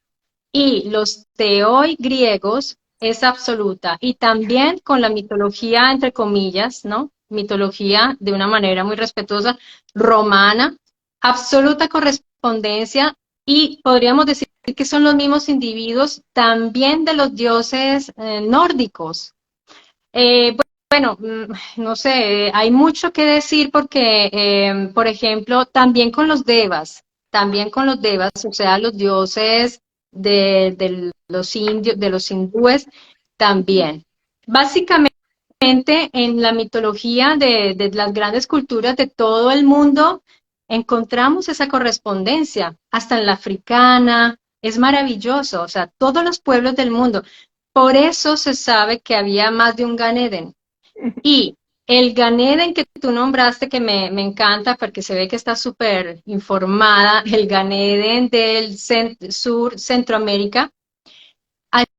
y los teoi griegos es absoluta. Y también con la mitología, entre comillas, ¿no? Mitología de una manera muy respetuosa, romana, absoluta correspondencia y podríamos decir que son los mismos individuos también de los dioses nórdicos. Eh, bueno, no sé, hay mucho que decir porque, por ejemplo, también con los devas, o sea, los dioses de los indios, de los hindúes, también. Básicamente, en la mitología de las grandes culturas de todo el mundo, encontramos esa correspondencia, hasta en la africana, es maravilloso, o sea, todos los pueblos del mundo. Por eso se sabe que había más de un Gan Eden. Y el Gan Eden que tú nombraste, que me encanta porque se ve que está súper informada, el Gan Eden del sur Centroamérica.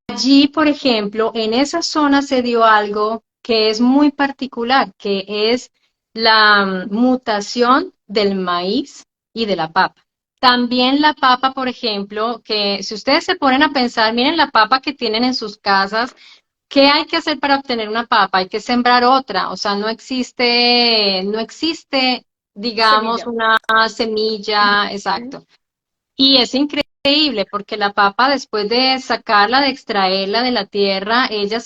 Allí, por ejemplo, en esa zona se dio algo que es muy particular, que es la mutación del maíz y de la papa. También la papa, por ejemplo, que si ustedes se ponen a pensar, miren la papa que tienen en sus casas. ¿Qué hay que hacer para obtener una papa? Hay que sembrar otra, o sea, no existe, digamos, Semilla. una semilla, exacto. Y es increíble porque la papa, después de sacarla, de extraerla de la tierra, ella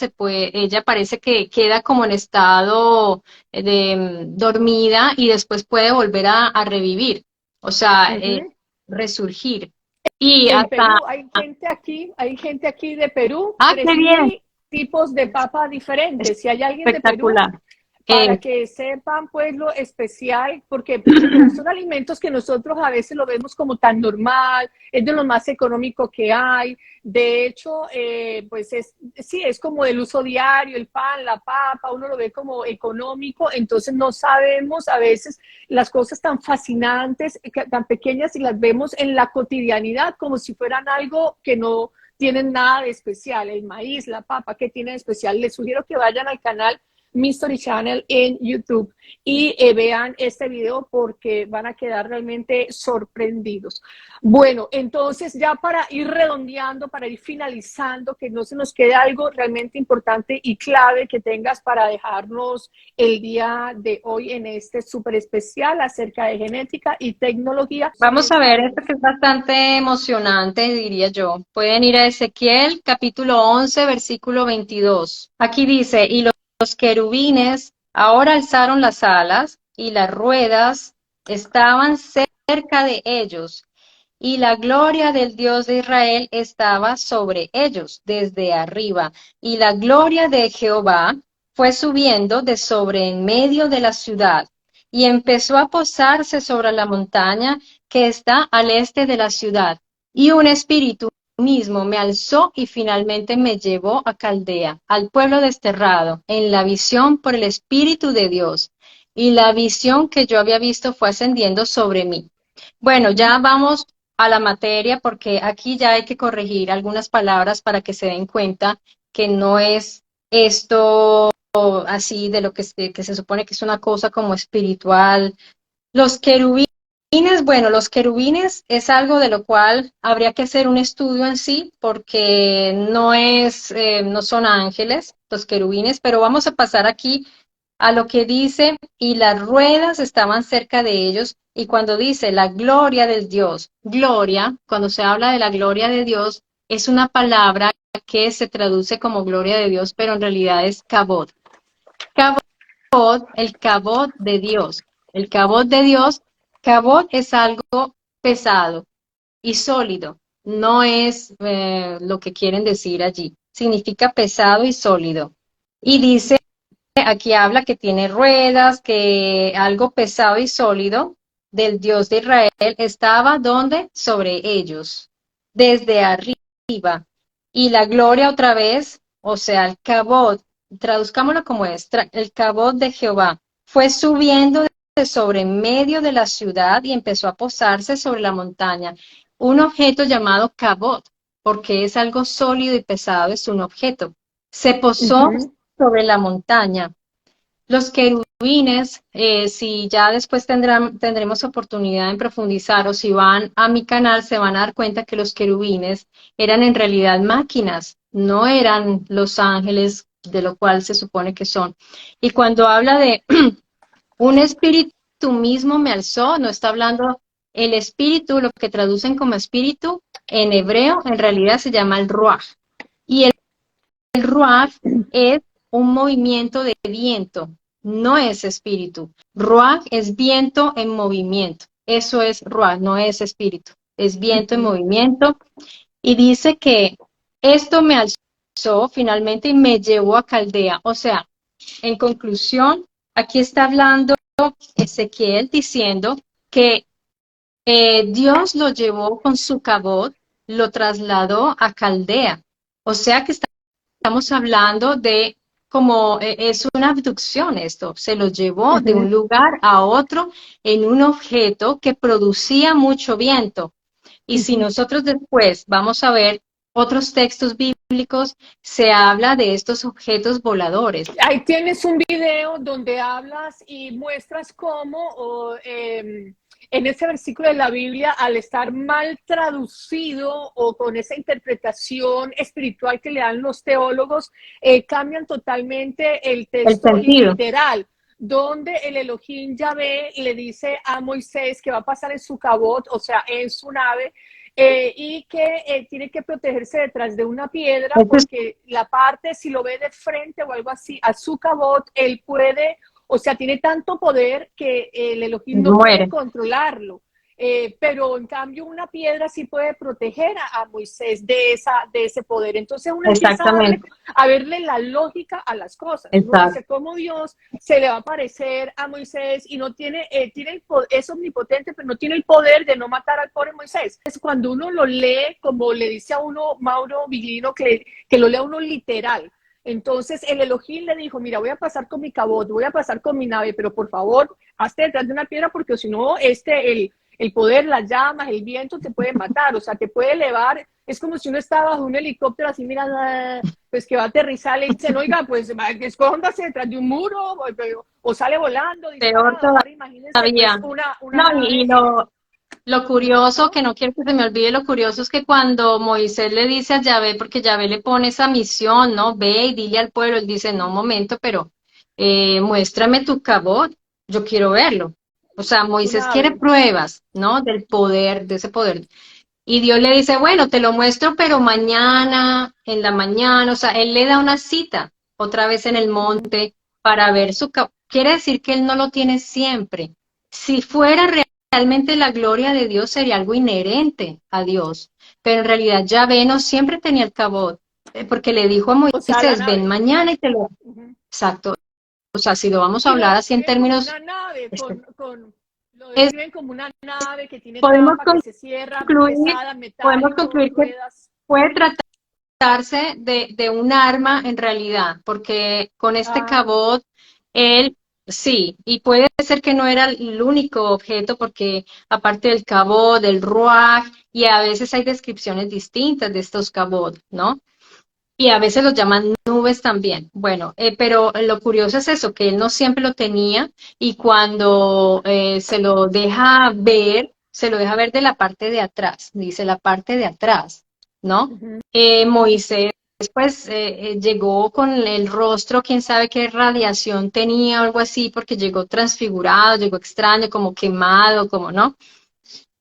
parece que queda como en estado de dormida y después puede volver a revivir, o sea, Ujú. resurgir. Y En hasta, Perú hay gente aquí de Perú, qué bien, 3000 tipos de papa diferentes. Si hay alguien de Perú, espectacular. para Eh, que sepan pues lo especial, porque primero son alimentos que nosotros a veces lo vemos como tan normal, es de lo más económico que hay. De hecho, pues sí, es como del uso diario, el pan, la papa, uno lo ve como económico, entonces no sabemos a veces las cosas tan fascinantes, tan pequeñas, y las vemos en la cotidianidad como si fueran algo que no tienen nada de especial. El maíz, la papa, ¿qué tiene de especial? Les sugiero que vayan al canal Mystery Channel en YouTube y vean este video porque van a quedar realmente sorprendidos. Bueno, entonces ya para ir redondeando, para ir finalizando, que no se nos quede algo realmente importante y clave que tengas para dejarnos el día de hoy en este súper especial acerca de genética y tecnología. Vamos a ver, esto que es bastante emocionante, diría yo. Pueden ir a Ezequiel, capítulo 11, versículo 22. Aquí dice, y los querubines ahora alzaron las alas, y las ruedas estaban cerca de ellos, y la gloria del Dios de Israel estaba sobre ellos desde arriba, y la gloria de Jehová fue subiendo de sobre en medio de la ciudad, y empezó a posarse sobre la montaña que está al este de la ciudad, y un espíritu mismo me alzó y finalmente me llevó a Caldea, al pueblo desterrado, en la visión por el Espíritu de Dios, y la visión que yo había visto fue ascendiendo sobre mí. Bueno, ya vamos a la materia porque aquí ya hay que corregir algunas palabras para que se den cuenta que no es esto así de lo que se supone que es una cosa como espiritual. Los querubines, bueno, los querubines es algo de lo cual habría que hacer un estudio en sí, porque no son ángeles los querubines, pero vamos a pasar aquí a lo que dice, y las ruedas estaban cerca de ellos, y cuando dice la gloria del Dios, gloria, cuando se habla de la gloria de Dios, es una palabra que se traduce como gloria de Dios, pero en realidad es kabod. El cabot de Dios. El cabot de Dios, cabot es algo pesado y sólido. No es lo que quieren decir allí. Significa pesado y sólido. Y dice, aquí habla que tiene ruedas, que algo pesado y sólido del Dios de Israel estaba donde sobre ellos, desde arriba. Y la gloria otra vez, o sea, el cabot, traduzcámoslo como es, el cabot de Jehová, fue subiendo de sobre medio de la ciudad y empezó a posarse sobre la montaña. Un objeto llamado cabot, porque es algo sólido y pesado, es un objeto. Se posó Uh-huh. sobre la montaña. Los querubines, si ya después tendremos oportunidad en profundizar, o si van a mi canal, se van a dar cuenta que los querubines eran en realidad máquinas, no eran los ángeles de lo cual se supone que son. Y cuando habla de un espíritu mismo me alzó, no está hablando el espíritu, lo que traducen como espíritu, en hebreo en realidad se llama el ruaj. Y el ruaj es un movimiento de viento, no es espíritu. Ruaj es viento en movimiento. Eso es ruaj, no es espíritu. Es viento en Uh-huh. movimiento. Y dice que esto me alzó finalmente y me llevó a Caldea. O sea, en conclusión, aquí está hablando Ezequiel diciendo que Dios lo llevó con su cabot, lo trasladó a Caldea. O sea que está estamos hablando de como es una abducción esto, se lo llevó de un lugar a otro en un objeto que producía mucho viento. Y si nosotros después vamos a ver otros textos bíblicos, se habla de estos objetos voladores. Ahí tienes un video donde hablas y muestras cómo en ese versículo de la Biblia, al estar mal traducido o con esa interpretación espiritual que le dan los teólogos, cambian totalmente el texto literal, donde el Elohim Yahvé le dice a Moisés que va a pasar en su cabot, o sea, en su nave, y que tiene que protegerse detrás de una piedra, porque la parte, si lo ve de frente o algo así, a su cabot, él puede, o sea, tiene tanto poder que el Elohim no puede controlarlo. Pero en cambio una piedra sí puede proteger a Moisés de ese poder. Entonces uno empieza a verle la lógica a las cosas. Uno dice cómo Dios se le va a aparecer a Moisés y no tiene, es omnipotente, pero no tiene el poder de no matar al pobre Moisés. Es cuando uno lo lee, como le dice a uno Mauro Viglino, que lo lea uno literal. Entonces el Elohim le dijo, mira, voy a pasar con mi cabot, voy a pasar con mi nave, pero por favor, hazte detrás de una piedra porque si no, el poder, las llamas, el viento te puede matar, o sea, te puede elevar. Es como si uno estaba bajo un helicóptero así, mira, pues que va a aterrizar, le dicen, oiga, pues escóndase detrás de un muro, o sale volando. Peor todavía. Lo curioso, que no quiero que se me olvide, lo curioso es que cuando Moisés le dice a Yahvé, porque Yahvé le pone esa misión, ¿no? Ve y dile al pueblo, él dice, no, un momento, pero muéstrame tu cabot, yo quiero verlo. O sea, Moisés quiere pruebas, ¿no? Del poder, de ese poder. Y Dios le dice, bueno, te lo muestro, pero mañana, en la mañana, o sea, él le da una cita, otra vez en el monte, para ver su cabot. Quiere decir que él no lo tiene siempre. Si fuera realmente la gloria de Dios, sería algo inherente a Dios. Pero en realidad Yahvé no siempre tenía el cabot, porque le dijo a Moisés, ven mañana y te lo... Exacto. O sea, si lo vamos a hablar así en términos... Una nave, lo describen como una nave que tiene tapa, que se cierra, pesada, metálico, podemos concluir ruedas. Que puede tratarse de un arma en realidad, porque con este cabot, él sí, y puede ser que no era el único objeto, porque aparte del cabot, del ruaj, y a veces hay descripciones distintas de estos cabot, ¿no? Y a veces los llaman nubes también. Bueno, pero lo curioso es eso, que él no siempre lo tenía y cuando se lo deja ver de la parte de atrás, dice la parte de atrás, ¿no? Moisés pues llegó con el rostro, quién sabe qué radiación tenía o algo así, porque llegó transfigurado, llegó extraño, como quemado, como, ¿no?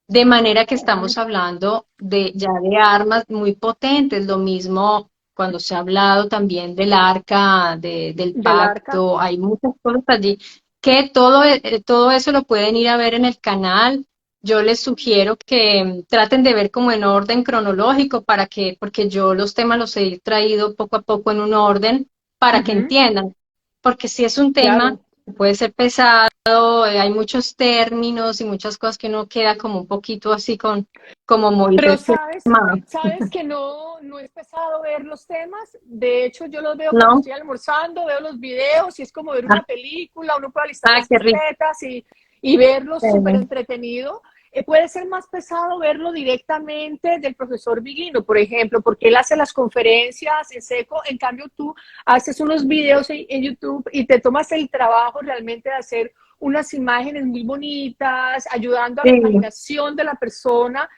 De manera que estamos hablando ya de armas muy potentes, lo mismo cuando se ha hablado también del arca, del pacto, hay muchas cosas allí, que todo eso lo pueden ir a ver en el canal. Yo les sugiero que traten de ver como en orden cronológico porque yo los temas los he traído poco a poco en un orden para que entiendan, porque si es un tema puede ser pesado, hay muchos términos y muchas cosas que uno queda como un poquito así como muy... Pero sabes que no es pesado ver los temas. De hecho, yo los veo cuando estoy almorzando, veo los videos y es como ver una película, uno puede alistar las carpetas y verlo súper entretenido. Puede ser más pesado verlo directamente del profesor Viglino, por ejemplo, porque él hace las conferencias en seco, en cambio tú haces unos videos en YouTube y te tomas el trabajo realmente de hacer unas imágenes muy bonitas, ayudando a la imaginación de la persona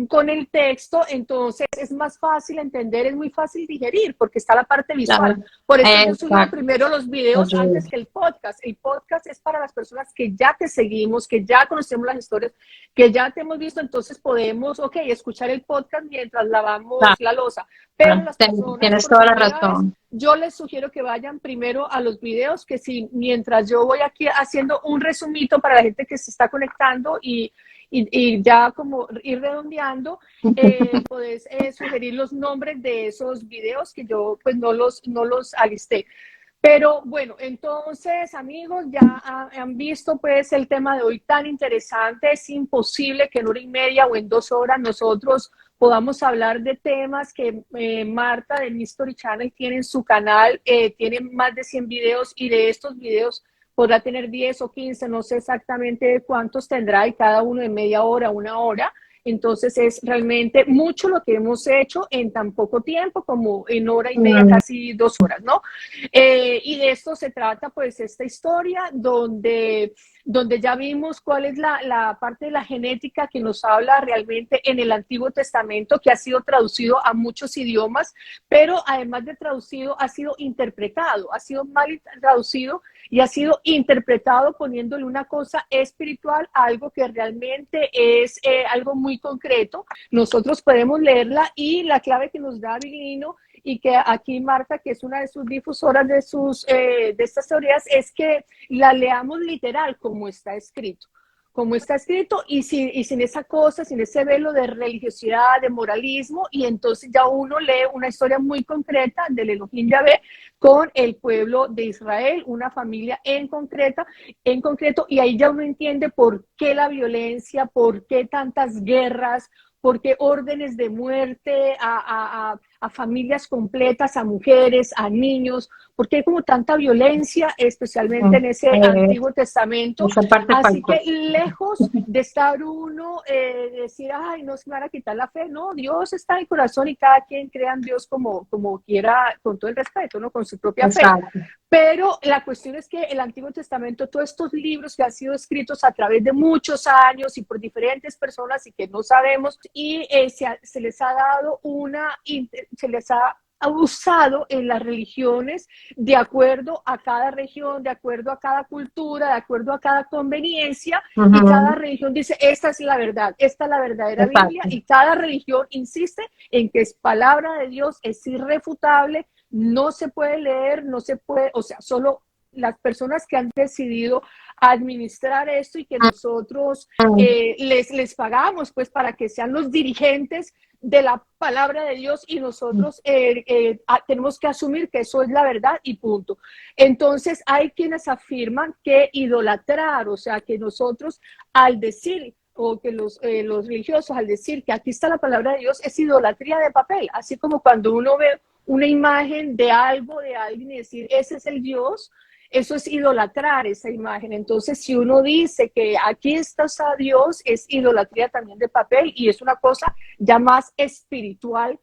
con el texto, entonces es más fácil entender, es muy fácil digerir, porque está la parte visual. Por eso yo subo primero los videos antes que el podcast. El podcast es para las personas que ya te seguimos, que ya conocemos las historias, que ya te hemos visto, entonces podemos, escuchar el podcast mientras lavamos la loza. Pero las personas, tienes toda la razón. Yo les sugiero que vayan primero a los videos, que si mientras yo voy aquí haciendo un resumito para la gente que se está conectando y ya como ir redondeando, puedes sugerir los nombres de esos videos que yo pues no los alisté. Pero bueno, entonces amigos, ya han visto pues el tema de hoy tan interesante. Es imposible que en hora y media o en 2 horas nosotros podamos hablar de temas que Marta de Mystery Channel tiene en su canal. Tiene más de 100 videos y de estos videos podrá tener 10 o 15, no sé exactamente cuántos tendrá, y cada uno de media hora, 1 hora. Entonces es realmente mucho lo que hemos hecho en tan poco tiempo, como en hora y media, casi 2 horas, ¿no? Y de esto se trata, pues, esta historia donde ya vimos cuál es la parte de la genética que nos habla realmente en el Antiguo Testamento, que ha sido traducido a muchos idiomas, pero además de traducido, ha sido interpretado, ha sido mal traducido y ha sido interpretado poniéndole una cosa espiritual a algo que realmente es algo muy concreto. Nosotros podemos leerla y la clave que nos da Avilino y que aquí Marta, que es una de sus difusoras de estas teorías, es que la leamos literal como está escrito. Como está escrito y sin esa cosa, sin ese velo de religiosidad, de moralismo, y entonces ya uno lee una historia muy concreta del Elohim Yahvé con el pueblo de Israel, una familia en concreto, y ahí ya uno entiende por qué la violencia, por qué tantas guerras, por qué órdenes de muerte a familias completas, a mujeres, a niños, porque hay como tanta violencia, especialmente en ese Antiguo Testamento. Esa parte Así faltó. que lejos de estar uno, decir, ay, no se me van a quitar la fe, no, Dios está en el corazón y cada quien crea en Dios como quiera, con todo el respeto, ¿no? Con su propia fe. Exacto. Pero la cuestión es que el Antiguo Testamento, todos estos libros que han sido escritos a través de muchos años y por diferentes personas y que no sabemos, y se les ha dado se les ha usado en las religiones de acuerdo a cada región, de acuerdo a cada cultura, de acuerdo a cada conveniencia, y cada religión dice, esta es la verdad, esta es la verdadera Biblia, y cada religión insiste en que es palabra de Dios, es irrefutable, no se puede leer, no se puede, o sea, solo las personas que han decidido administrar esto y que nosotros les pagamos pues para que sean los dirigentes de la palabra de Dios, y nosotros tenemos que asumir que eso es la verdad y punto. Entonces hay quienes afirman que idolatrar, o sea, que nosotros al decir o que los religiosos al decir que aquí está la palabra de Dios es idolatría de papel, así como cuando uno ve una imagen de algo, de alguien y decir, ese es el Dios, eso es idolatrar esa imagen. Entonces, si uno dice que aquí está a Dios, es idolatría también de papel y es una cosa ya más espiritual,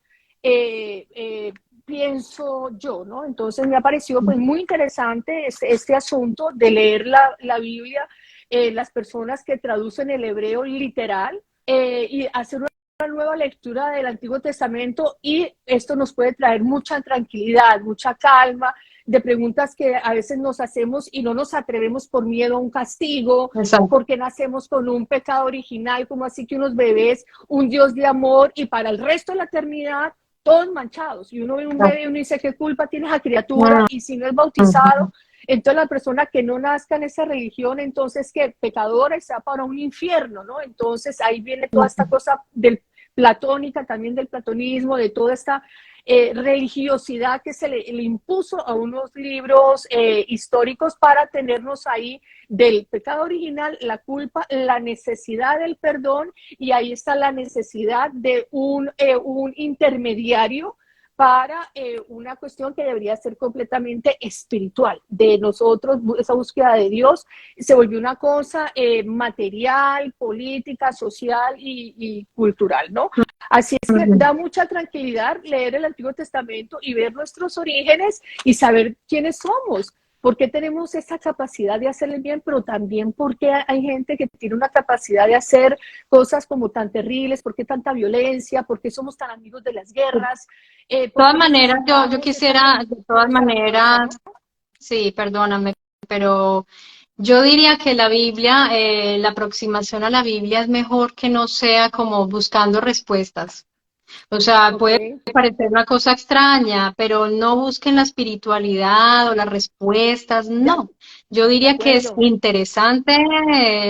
pienso yo, ¿no? Entonces, me ha parecido pues muy interesante este asunto de leer la Biblia, las personas que traducen el hebreo literal y hacer una nueva lectura del Antiguo Testamento, y esto nos puede traer mucha tranquilidad, mucha calma, de preguntas que a veces nos hacemos y no nos atrevemos por miedo a un castigo, Exacto. porque nacemos con un pecado original, como así que unos bebés, un Dios de amor, y para el resto de la eternidad todos manchados, y uno ve un bebé y uno dice, ¿qué culpa tiene esa criatura? Y si no es bautizado, entonces la persona que no nazca en esa religión, entonces que pecadora y sea para un infierno, ¿no? Entonces ahí viene toda esta cosa del platónica, también del platonismo, de toda esta religiosidad que se le impuso a unos libros históricos para tenernos ahí del pecado original, la culpa, la necesidad del perdón, y ahí está la necesidad de un intermediario para una cuestión que debería ser completamente espiritual, de nosotros, esa búsqueda de Dios, se volvió una cosa material, política, social y cultural, ¿no? Así es que da mucha tranquilidad leer el Antiguo Testamento y ver nuestros orígenes y saber quiénes somos. ¿Por qué tenemos esa capacidad de hacer el bien? Pero también porque hay gente que tiene una capacidad de hacer cosas como tan terribles. ¿Por qué tanta violencia? ¿Por qué somos tan amigos de las guerras? De todas maneras, yo quisiera, de todas maneras, sí, perdóname, pero yo diría que la Biblia, la aproximación a la Biblia es mejor que no sea como buscando respuestas. O sea, puede parecer una cosa extraña, pero no busquen la espiritualidad o las respuestas, no. Yo diría que es interesante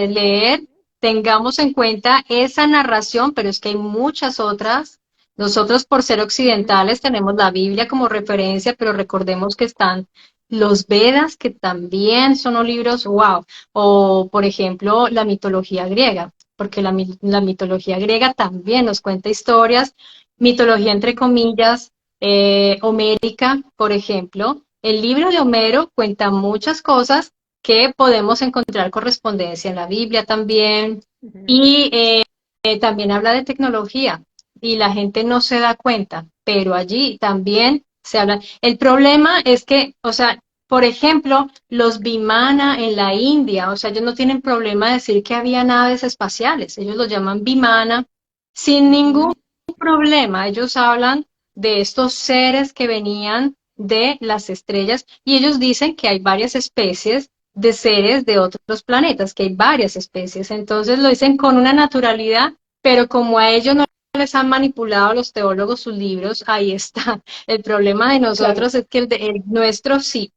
leer, tengamos en cuenta esa narración, pero es que hay muchas otras. Nosotros, por ser occidentales, tenemos la Biblia como referencia, pero recordemos que están los Vedas, que también son unos libros, wow, o por ejemplo la mitología griega, porque la mitología griega también nos cuenta historias, mitología entre comillas, homérica, por ejemplo. El libro de Homero cuenta muchas cosas que podemos encontrar correspondencia en la Biblia también, Ujú. y también habla de tecnología y la gente no se da cuenta, pero allí también se habla. El problema es que, o sea, por ejemplo, los Vimana en la India, o sea, ellos no tienen problema de decir que había naves espaciales, ellos lo llaman Vimana sin ningún Ujú. problema. Ellos hablan de estos seres que venían de las estrellas y ellos dicen que hay varias especies de seres de otros planetas, que hay varias especies. Entonces lo dicen con una naturalidad, pero como a ellos no les han manipulado a los teólogos sus libros, ahí está. El problema de Claro. nosotros es que el nuestro sí.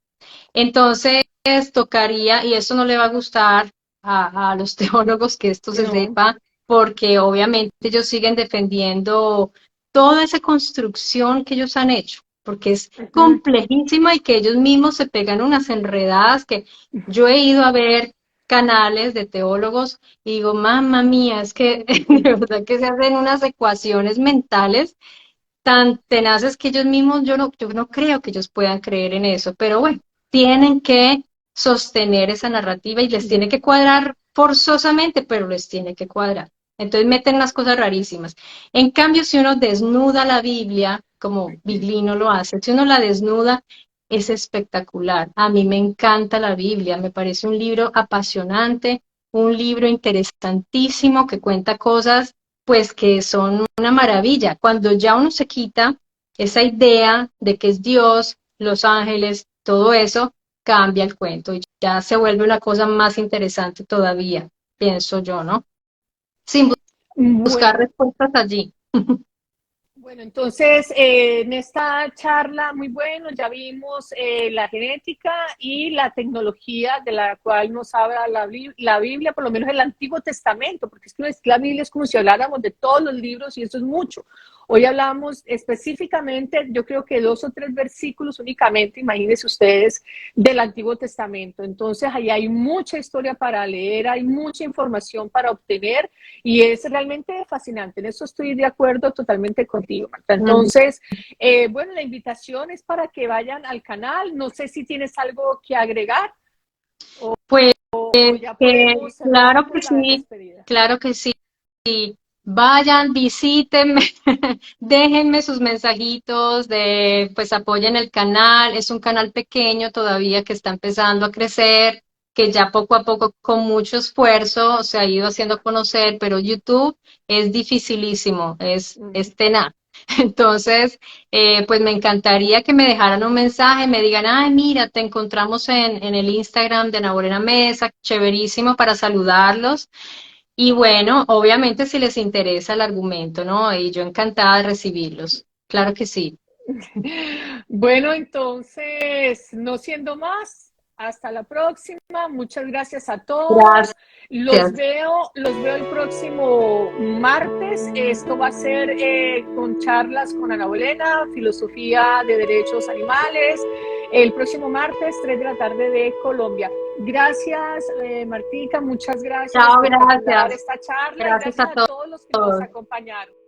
Entonces tocaría, y eso no le va a gustar a los teólogos que esto se No. sepa, porque obviamente ellos siguen defendiendo toda esa construcción que ellos han hecho, porque es Ujú. complejísima y que ellos mismos se pegan unas enredadas que yo he ido a ver canales de teólogos y digo, mamá mía, es que de verdad que se hacen unas ecuaciones mentales tan tenaces que ellos mismos, yo no creo que ellos puedan creer en eso, pero bueno, tienen que sostener esa narrativa y les tiene Ujú. que cuadrar forzosamente, pero les tiene que cuadrar. Entonces meten unas cosas rarísimas. En cambio, si uno desnuda la Biblia, como Biglino lo hace, si uno la desnuda, es espectacular. A mí me encanta la Biblia, me parece un libro apasionante, un libro interesantísimo que cuenta cosas pues que son una maravilla. Cuando ya uno se quita esa idea de que es Dios, los ángeles, todo eso, cambia el cuento y ya se vuelve una cosa más interesante todavía, pienso yo, ¿no? Sin buscar Bueno, respuestas allí. bueno, entonces en esta charla, muy bueno, ya vimos la genética y la tecnología de la cual nos habla la Biblia, por lo menos el Antiguo Testamento, porque es que la Biblia es como si habláramos de todos los libros y eso es mucho. Hoy hablamos específicamente, yo creo que 2 o 3 versículos únicamente, imagínense ustedes, del Antiguo Testamento. Entonces ahí hay mucha historia para leer, hay mucha información para obtener y es realmente fascinante. En eso estoy de acuerdo totalmente contigo, Marta. Ujú. Entonces, bueno, la invitación es para que vayan al canal. No sé si tienes algo que agregar Pues o ya podemos cerrar claro que con la sí, despedida. claro que sí. Vayan, visítenme, déjenme sus mensajitos de, pues apoyen el canal. Es un canal pequeño todavía que está empezando a crecer, que ya poco a poco, con mucho esfuerzo, se ha ido haciendo conocer, pero YouTube es dificilísimo, es tenaz. Entonces, pues me encantaría que me dejaran un mensaje, me digan, ay, mira, te encontramos en el Instagram de Naborena Mesa, chéverísimo para saludarlos. Y bueno, obviamente si les interesa el argumento, ¿no? Y yo encantada de recibirlos. Claro que sí. Bueno, entonces, no siendo más, hasta la próxima. Muchas gracias a todos. Gracias. Los veo el próximo martes. Esto va a ser con charlas con Ana Bolena, filosofía de derechos animales. El próximo martes, 3 de la tarde de Colombia. Gracias, Martica. Muchas gracias. Chao, Espectacular gracias. esta charla y Gracias gracias a a todos los que nos todos. acompañaron.